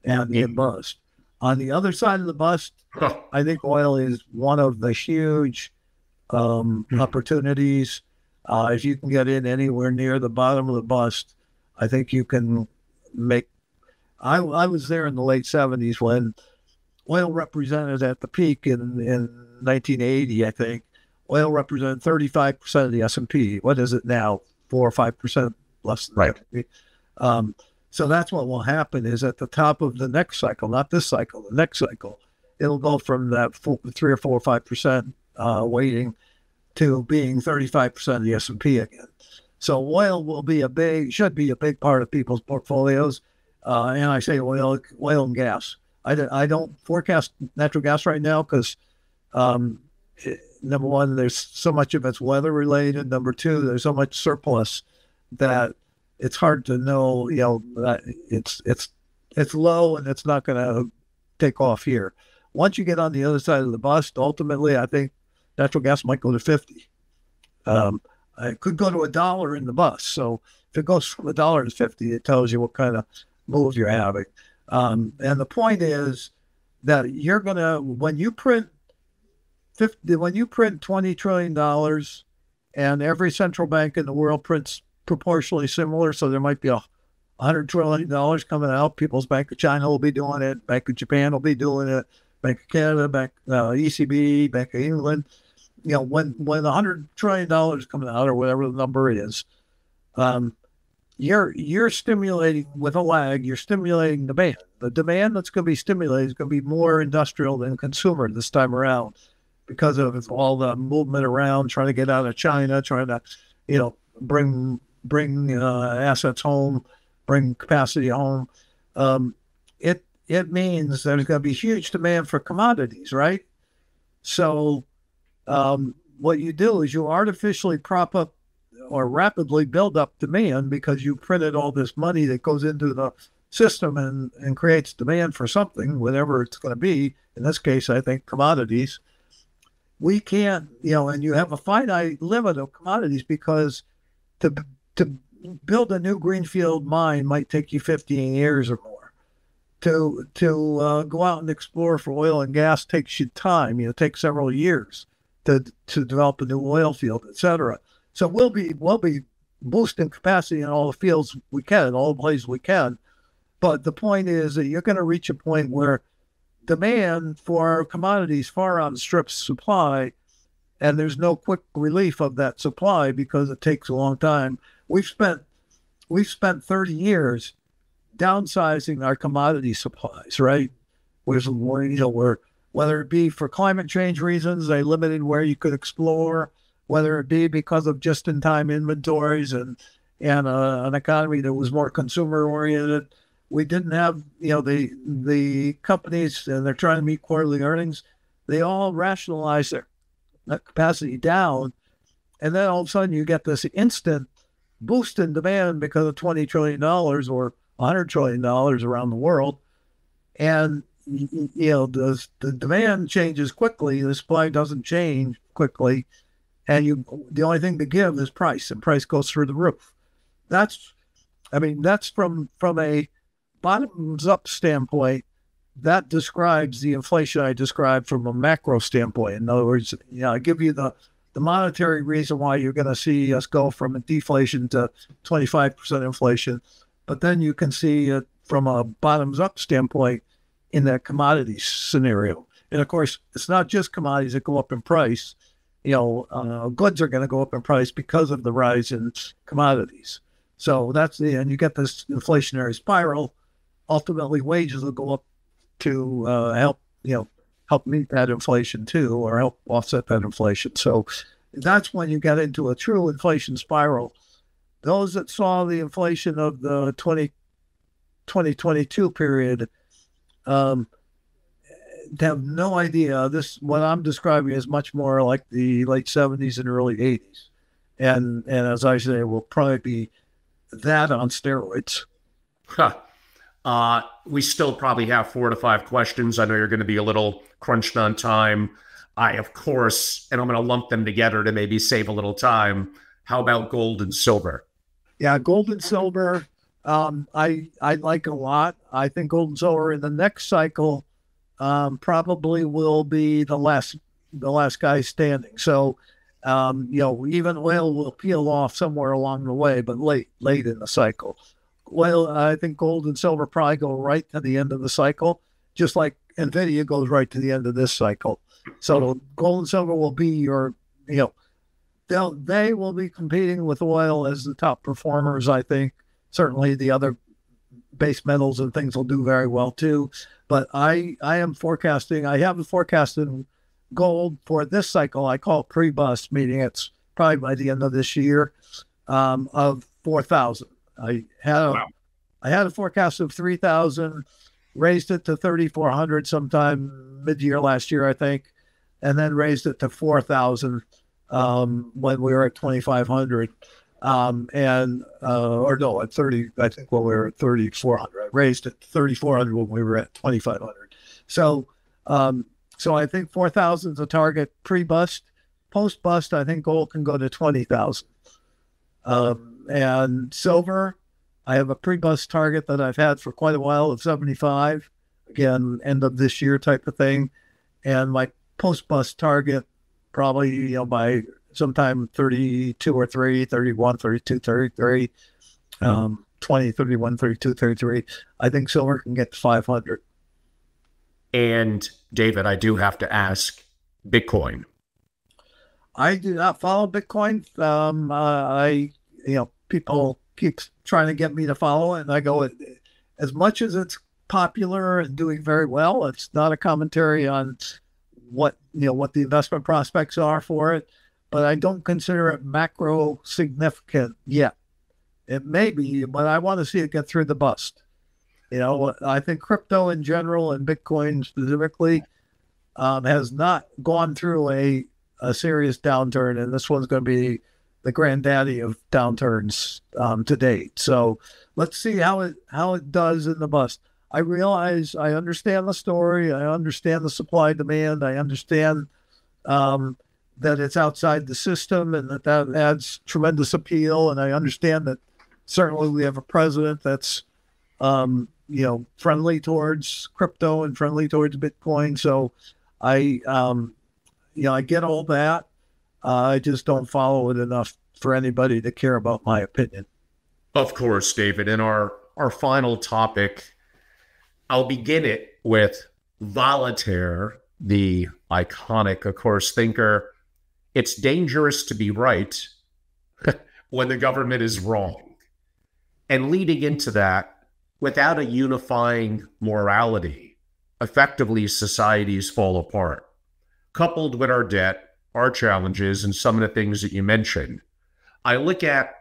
and in bust. On the other side of the bust, I think oil is one of the huge opportunities. If you can get in anywhere near the bottom of the bust, I think you can make. I was there in the late 70s when oil represented at the peak in 1980, I think. Oil represented 35% of the S&P. What is it now? 4 or 5% less than right. That. So that's what will happen is at the top of the next cycle, not this cycle, the next cycle, it'll go from that 3 or 4 or 5% weighting to being 35% of the S&P again. So oil should be a big part of people's portfolios. And I say oil and gas. I don't forecast natural gas right now because, number one, there's so much of it's weather related. Number two, there's so much surplus that it's hard to know, that it's low and it's not going to take off here. Once you get on the other side of the bust, ultimately, I think natural gas might go to 50. It could go to $1 in the bust. So if it goes from $1 to 50, it tells you what kind of move you're having. And the point is that you're going to, when you print $20 trillion and every central bank in the world prints proportionally similar, so there might be $100 trillion coming out. People's Bank of China will be doing it. Bank of Japan will be doing it. Bank of Canada, ECB, Bank of England. When $100 trillion coming out or whatever the number is, you're stimulating with a lag. You're stimulating demand. The demand that's going to be stimulated is going to be more industrial than consumer this time around, because of all the movement around, trying to get out of China, trying to, bring assets home, bring capacity home. It means there's going to be huge demand for commodities, right? So what you do is you artificially prop up or rapidly build up demand because you printed all this money that goes into the system and creates demand for something, whatever it's going to be. In this case, I think commodities. We can't, and you have a finite limit of commodities because to build a new greenfield mine might take you 15 years or more. To go out and explore for oil and gas takes you time. It takes several years to develop a new oil field, et cetera. So we'll be boosting capacity in all the fields we can, all the places we can. But the point is that you're going to reach a point where demand for commodities far outstrips supply, and there's no quick relief of that supply because it takes a long time. We've spent 30 years downsizing our commodity supplies, right? Whether it be for climate change reasons, they limited where you could explore, whether it be because of just-in-time inventories and an economy that was more consumer-oriented. We didn't have, the companies, and they're trying to meet quarterly earnings, they all rationalize their capacity down, and then all of a sudden you get this instant boost in demand because of $20 trillion or $100 trillion around the world. And, the demand changes quickly. The supply doesn't change quickly. And the only thing to give is price, and price goes through the roof. That's from a bottoms up standpoint. That describes the inflation I described from a macro standpoint. In other words, I give you the monetary reason why you're going to see us go from a deflation to 25% inflation. But then you can see it from a bottoms up standpoint in that commodities scenario. And of course, it's not just commodities that go up in price. Goods are going to go up in price because of the rise in commodities. So and you get this inflationary spiral. Ultimately, wages will go up to help meet that inflation too, or help offset that inflation. So that's when you get into a true inflation spiral. Those that saw the inflation of the 2022 period have no idea. What I'm describing is much more like the late 70s and early 80s. And as I say, will probably be that on steroids. Huh. We still probably have 4 to 5 questions. I know you're going to be a little crunched on time. Of course, and I'm going to lump them together to maybe save a little time. How about gold and silver? Yeah, gold and silver, I like a lot. I think gold and silver in the next cycle probably will be the last guy standing. So, even oil will peel off somewhere along the way, but late in the cycle. Well, I think gold and silver probably go right to the end of the cycle, just like NVIDIA goes right to the end of this cycle. So gold and silver will be they will be competing with oil as the top performers, I think. Certainly the other base metals and things will do very well too. But I have forecasted gold for this cycle. I call it pre-bust, meaning it's probably by the end of this year, of 4,000. I had a forecast of 3,000, raised it to 3,400 sometime mid-year last year, I think, and then raised it to 4,000 when we were at 2,500. At 30, I think when we were at 3,400. I raised it to 3,400 when we were at 2,500. So I think 4,000 is a target pre-bust. Post-bust, I think gold can go to 20,000. And silver, I have a pre-bust target that I've had for quite a while of 75. Again, end of this year type of thing. And my post-bust target, probably, by sometime 32 or 3, 31, 32, 33, 20, 31, 32, 33. I think silver can get to 500. And David, I do have to ask, Bitcoin. I do not follow Bitcoin. People keep trying to get me to follow it, and I go, as much as it's popular and doing very well, it's not a commentary on what the investment prospects are for it, but I don't consider it macro significant yet. It may be, but I want to see it get through the bust. I think crypto in general and Bitcoin specifically has not gone through a serious downturn, and this one's going to be the granddaddy of downturns to date. So let's see how it does in the bust. I understand the story. I understand the supply demand. I understand that it's outside the system and that adds tremendous appeal. And I understand that certainly we have a president that's friendly towards crypto and friendly towards Bitcoin. So I get all that. I just don't follow it enough for anybody to care about my opinion. Of course, David. And our final topic, I'll begin it with Voltaire, the iconic, of course, thinker. It's dangerous to be right when the government is wrong. And leading into that, without a unifying morality, effectively societies fall apart. Coupled with our debt, our challenges, and some of the things that you mentioned, I look at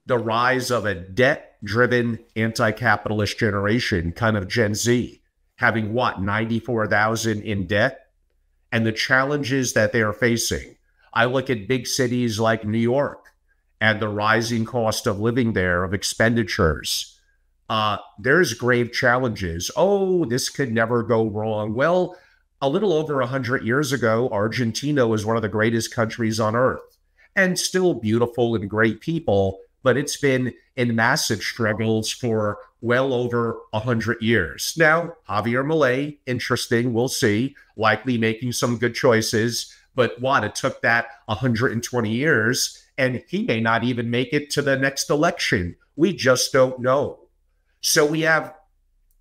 the rise of a debt-driven anti-capitalist generation, kind of Gen Z, having 94,000 in debt, and the challenges that they are facing. I look at big cities like New York and the rising cost of living there, of expenditures, there's grave challenges. Oh, this could never go wrong. Well, a little over 100 years ago, Argentina was one of the greatest countries on earth and still beautiful and great people, but it's been in massive struggles for well over 100 years. Now, Javier Milei, interesting, we'll see, likely making some good choices, but what, it took that 120 years, and he may not even make it to the next election. We just don't know. So we have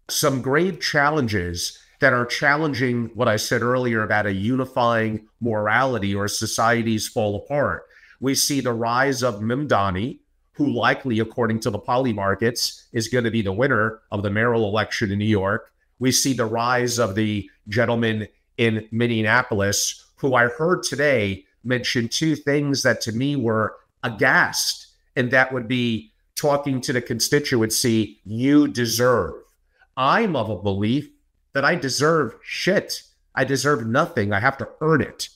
some grave challenges that are challenging what I said earlier about a unifying morality or societies fall apart. We see the rise of Mamdani, who likely, according to the poly markets, is going to be the winner of the mayoral election in New York. We see the rise of the gentleman in Minneapolis, who I heard today mention two things that to me were aghast, and that would be talking to the constituency, you deserve. I'm of a belief that I deserve shit. I deserve nothing. I have to earn it.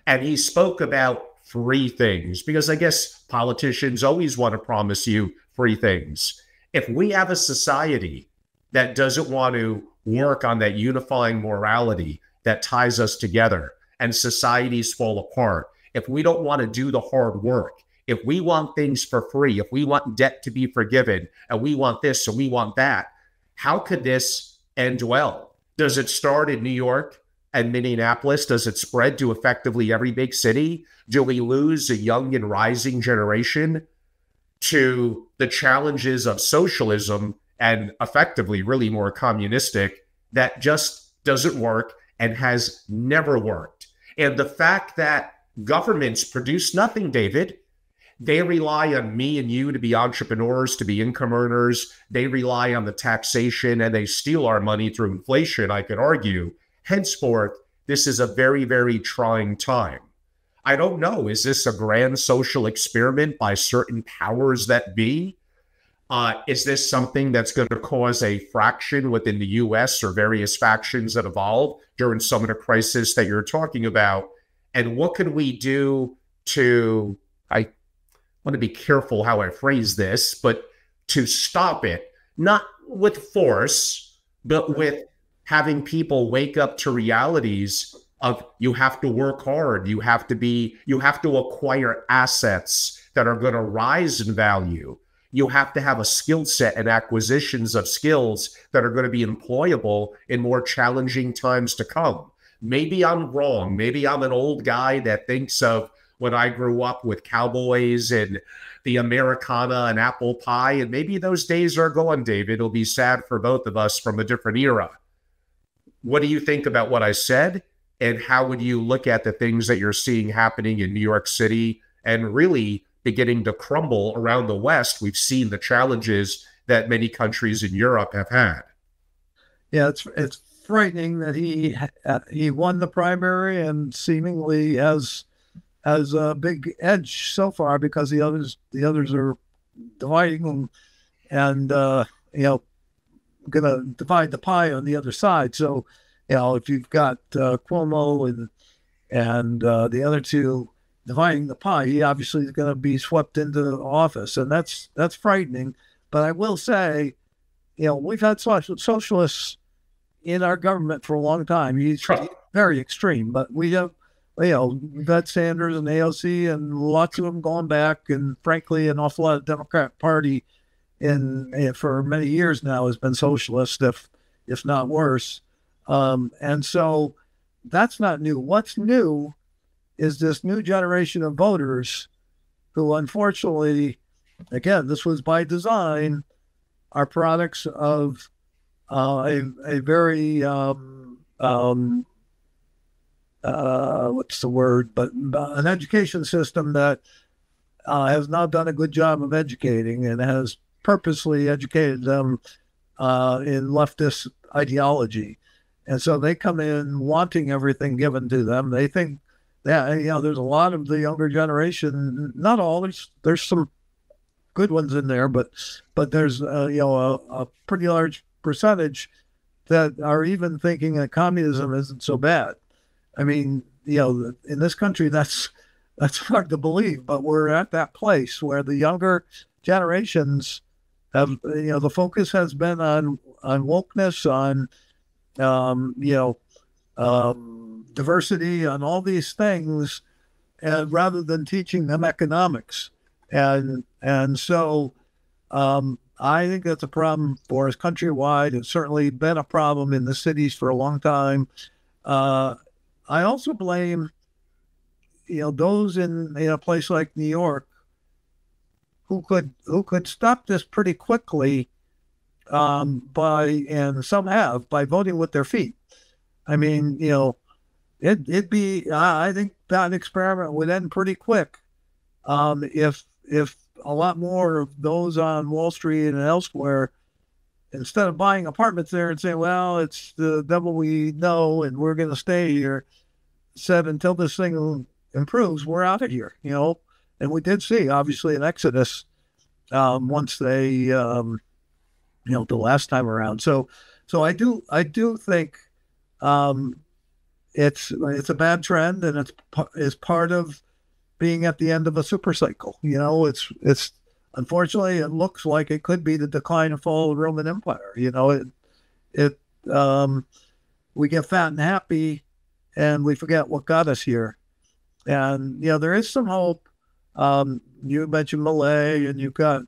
And he spoke about free things, because I guess politicians always want to promise you free things. If we have a society that doesn't want to work on that unifying morality that ties us together, and societies fall apart, if we don't want to do the hard work, if we want things for free, if we want debt to be forgiven, and we want this and we want that, how could this end well? Does it start in New York and Minneapolis? Does it spread to effectively every big city? Do we lose a young and rising generation to the challenges of socialism and effectively really more communistic that just doesn't work and has never worked? And the fact that governments produce nothing, David, they rely on me and you to be entrepreneurs, to be income earners. They rely on the taxation, and they steal our money through inflation, I could argue. Henceforth, this is a very, very trying time. I don't know. Is this a grand social experiment by certain powers that be? Is this something that's going to cause a fraction within the U.S. or various factions that evolve during some of the crisis that you're talking about? And what can we do to, I want to be careful how I phrase this, but to stop it, not with force, but with having people wake up to realities of you have to work hard, you have to acquire assets that are going to rise in value. You have to have a skill set and acquisitions of skills that are going to be employable in more challenging times to come. Maybe I'm wrong. Maybe I'm an old guy that thinks of when I grew up with cowboys and the Americana and apple pie, and maybe those days are gone, David. It'll be sad for both of us from a different era. What do you think about what I said? And how would you look at the things that you're seeing happening in New York City and really beginning to crumble around the West? We've seen the challenges that many countries in Europe have had. Yeah, it's frightening that he won the primary and seemingly has a big edge so far, because the others are dividing them and going to divide the pie on the other side. So if you've got Cuomo and the other two dividing the pie, he obviously is going to be swept into office, and that's frightening. But I will say, we've had socialists in our government for a long time. He's very extreme, but we have, we've had Sanders and AOC and lots of them going back, and frankly, an awful lot of Democrat Party for many years now has been socialist, if not worse. And so that's not new. What's new is this new generation of voters who, unfortunately, again, this was by design, are products of a very what's the word? But an education system that has not done a good job of educating, and has purposely educated them in leftist ideology. And so they come in wanting everything given to them. They think that, there's a lot of the younger generation, not all, there's some good ones in there, but there's, a pretty large percentage that are even thinking that communism isn't so bad. I mean, in this country, that's That's hard to believe, but we're at that place where the younger generations have, the focus has been on wokeness, on, diversity, on all these things, and rather than teaching them economics. And so I think that's a problem for us countrywide. It's certainly been a problem in the cities for a long time. I also blame, those in a place like New York who could stop this pretty quickly and some have, by voting with their feet. I mean, it'd be, I think that experiment would end pretty quick if a lot more of those on Wall Street and elsewhere, instead of buying apartments there and saying, well, it's the devil we know and we're going to stay here, said until this thing improves, we're out of here, And we did see, obviously, an exodus once they, the last time around. So I do think it's a bad trend, and it's part of being at the end of a super cycle. It's unfortunately, it looks like it could be the decline and fall of the Roman Empire. We get fat and happy, and we forget what got us here. And there is some hope. You mentioned Malay, and you've got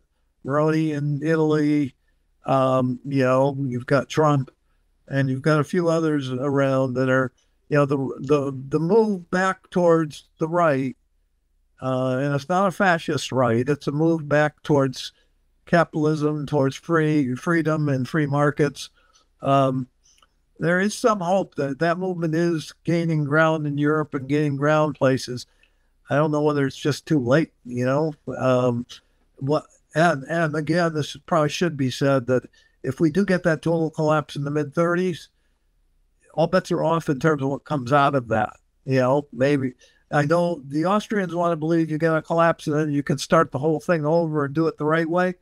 Maroni in Italy. You've got Trump, and you've got a few others around that are, the move back towards the right. And it's not a fascist right. It's a move back towards capitalism, towards freedom and free markets. There is some hope that movement is gaining ground in Europe and gaining ground places. I don't know whether it's just too late, and again, this probably should be said, that if we do get that total collapse in the mid-30s, all bets are off in terms of what comes out of that. Maybe. I know the Austrians want to believe you're going to collapse and then you can start the whole thing over and do it the right way.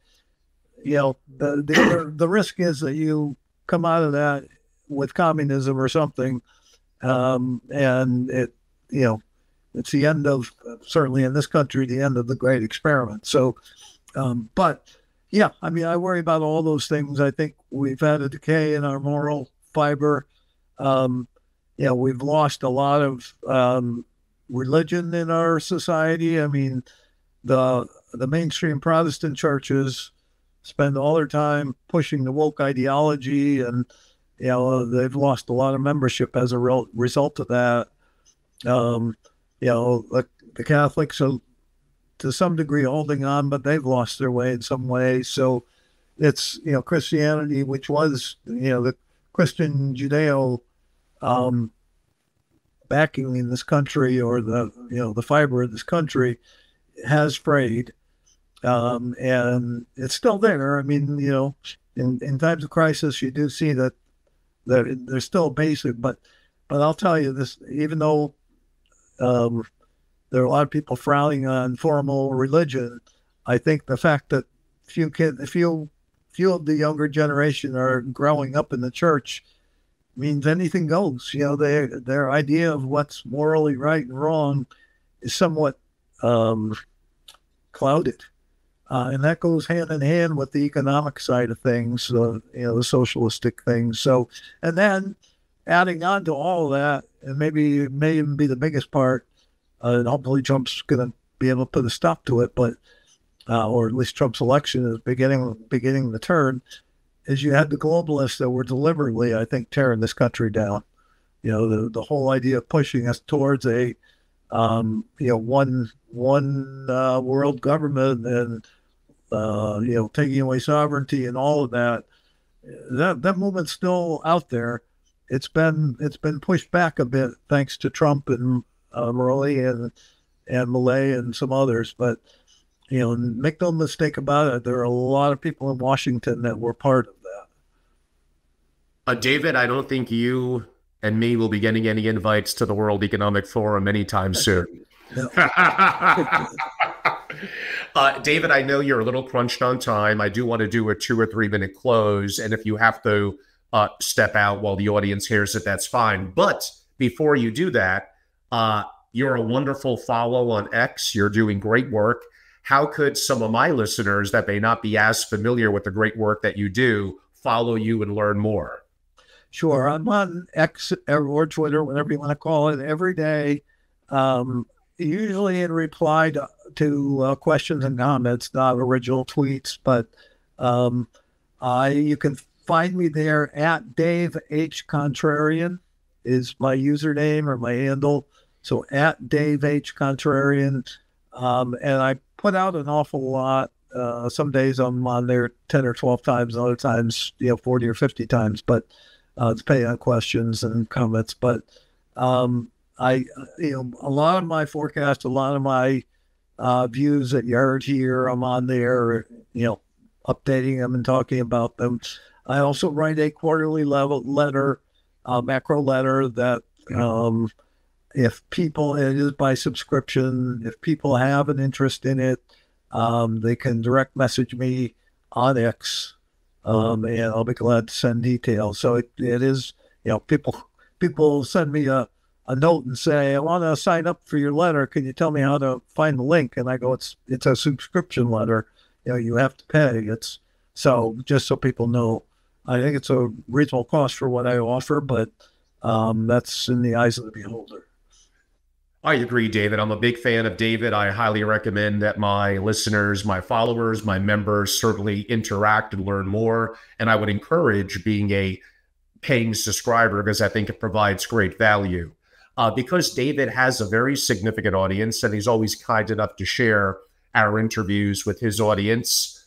The risk is that you come out of that with communism or something, and it's the end of, certainly in this country, the end of the great experiment. So, but yeah, I mean, I worry about all those things. I think we've had a decay in our moral fiber. We've lost a lot of religion in our society. I mean, the mainstream Protestant churches spend all their time pushing the woke ideology, and they've lost a lot of membership as a result of that. The Catholics are to some degree holding on, but they've lost their way in some way. So it's Christianity, which was the Christian Judeo backing in this country, or the fiber of this country, has frayed, and it's still there. I mean, in times of crisis, you do see that they're still basic. But I'll tell you this: even though there are a lot of people frowning on formal religion, I think the fact that few of the younger generation are growing up in the church means anything goes. Their idea of what's morally right and wrong is somewhat clouded. And that goes hand in hand with the economic side of things, the socialistic things. So, and then adding on to all of that, and maybe it may even be the biggest part, and hopefully Trump's going to be able to put a stop to it, but or at least Trump's election is beginning the turn, is you had the globalists that were deliberately, I think, tearing this country down. The whole idea of pushing us towards a one world government, and taking away sovereignty and all of that. That movement's still out there. It's been pushed back a bit thanks to Trump and Morley and Milley and some others. But make no mistake about it, there are a lot of people in Washington that were part of that. David, I don't think you and me will be getting any invites to the World Economic Forum anytime soon. No. David, I know you're a little crunched on time. I do want to do a 2 or 3 minute close. And if you have to step out while the audience hears it, that's fine. But before you do that, You're a wonderful follow on X. You're doing great work. How could some of my listeners that may not be as familiar with the great work that you do follow you and learn more? Sure. I'm on X or Twitter, whatever you want to call it, every day. Usually in reply to questions and comments, not original tweets, but you can find me there at Dave H. Contrarian is my username or my handle. So at Dave H. Contrarian. And I put out an awful lot. Some days I'm on there 10 or 12 times, other times, 40 or 50 times, but depending on questions and comments. But a lot of my forecast, a lot of my views that you heard here, I'm on there, updating them and talking about them. I also write a quarterly letter, macro letter that if people, it is by subscription, if people have an interest in it, they can direct message me on X, and I'll be glad to send details. So it is, people send me a note and say, I want to sign up for your letter. Can you tell me how to find the link? And I go, it's a subscription letter. You have to pay. So just so people know, I think it's a reasonable cost for what I offer, but that's in the eyes of the beholder. I agree, David. I'm a big fan of David. I highly recommend that my listeners, my followers, my members certainly interact and learn more. And I would encourage being a paying subscriber because I think it provides great value. Because David has a very significant audience and he's always kind enough to share our interviews with his audience,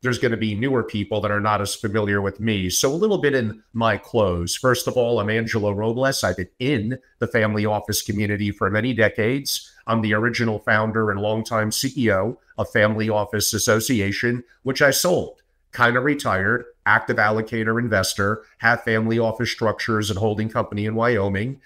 there's going to be newer people that are not as familiar with me. So a little bit in my close. First of all, I'm Angelo Robles. I've been in the family office community for many decades. I'm the original founder and longtime CEO of Family Office Association, which I sold. Kind of retired, active allocator investor, have family office structures and holding company in Wyoming.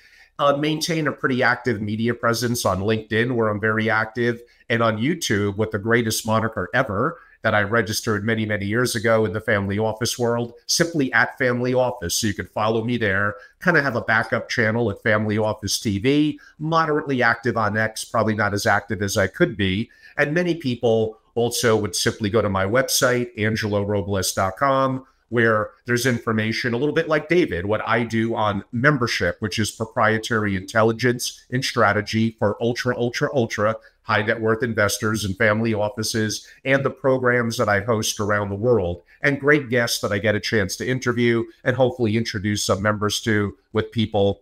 Maintain a pretty active media presence on LinkedIn, where I'm very active, and on YouTube with the greatest moniker ever that I registered many, many years ago in the family office world, simply at Family Office. So you can follow me there, kind of have a backup channel at Family Office TV, moderately active on X, probably not as active as I could be. And many people also would simply go to my website, angelorobles.com, where there's information a little bit like David, what I do on membership, which is proprietary intelligence and strategy for ultra high net worth investors and family offices, and the programs that I host around the world, and great guests that I get a chance to interview and hopefully introduce some members to with people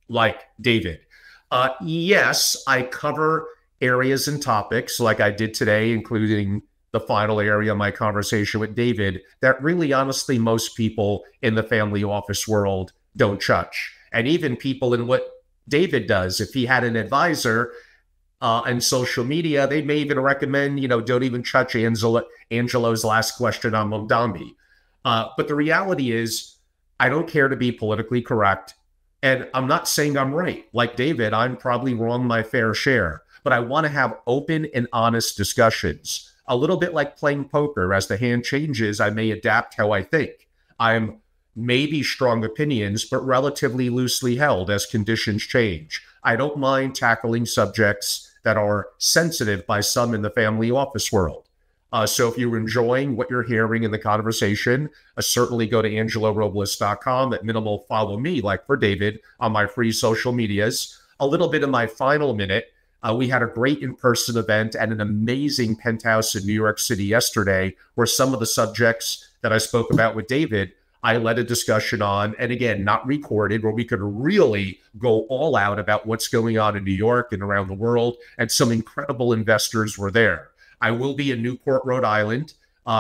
like David. Yes, I cover areas and topics like I did today, including the final area of my conversation with David, that really honestly most people in the family office world don't touch. And even people in what David does, if he had an advisor and social media, they may even recommend, don't even touch Angelo's last question on Mondambi. But the reality is, I don't care to be politically correct. And I'm not saying I'm right. Like David, I'm probably wrong my fair share. But I want to have open and honest discussions. A little bit like playing poker. As the hand changes, I may adapt how I think. I'm maybe strong opinions, but relatively loosely held as conditions change. I don't mind tackling subjects that are sensitive by some in the family office world. So if you're enjoying what you're hearing in the conversation, certainly go to angelorobles.com. At minimal, follow me, like for David, on my free social medias. A little bit in my final minute. We had a great in-person event at an amazing penthouse in New York City yesterday, where some of the subjects that I spoke about with David, I led a discussion on, and again, not recorded, where we could really go all out about what's going on in New York and around the world, and some incredible investors were there. I will be in Newport, Rhode Island,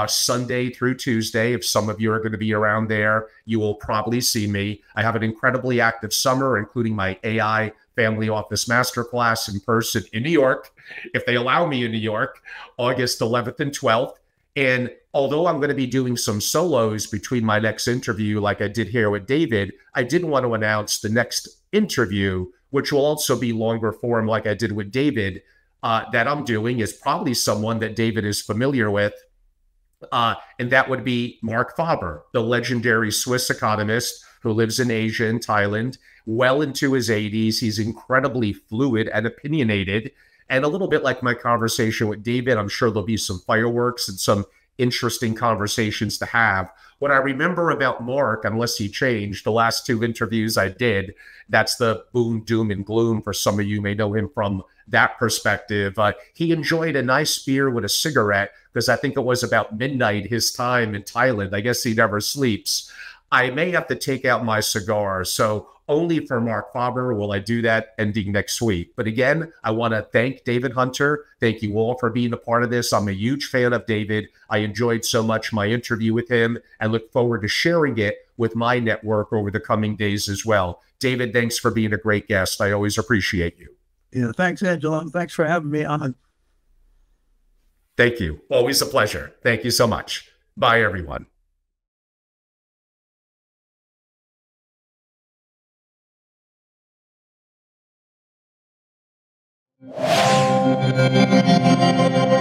Sunday through Tuesday. If some of you are going to be around there, you will probably see me. I have an incredibly active summer, including my AI Family Office Masterclass in person in New York, if they allow me in New York, August 11th and 12th. And although I'm going to be doing some solos between my next interview, like I did here with David, I did want to announce the next interview, which will also be longer form like I did with David, that I'm doing is probably someone that David is familiar with. And that would be Mark Faber, the legendary Swiss economist who lives in Asia and Thailand, well into his 80s. He's incredibly fluid and opinionated. And a little bit like my conversation with David, I'm sure there'll be some fireworks and some interesting conversations to have. What I remember about Mark, unless he changed, the last two interviews I did, that's the boom, doom, and gloom. For some of you may know him from that perspective. He enjoyed a nice beer with a cigarette because I think it was about midnight his time in Thailand. I guess he never sleeps. I may have to take out my cigar. So only for Mark Faber will I do that ending next week. But again, I want to thank David Hunter. Thank you all for being a part of this. I'm a huge fan of David. I enjoyed so much my interview with him and look forward to sharing it with my network over the coming days as well. David, thanks for being a great guest. I always appreciate you. Yeah, thanks, Angela. Thanks for having me on. Thank you. Always a pleasure. Thank you so much. Bye, everyone. Thank you.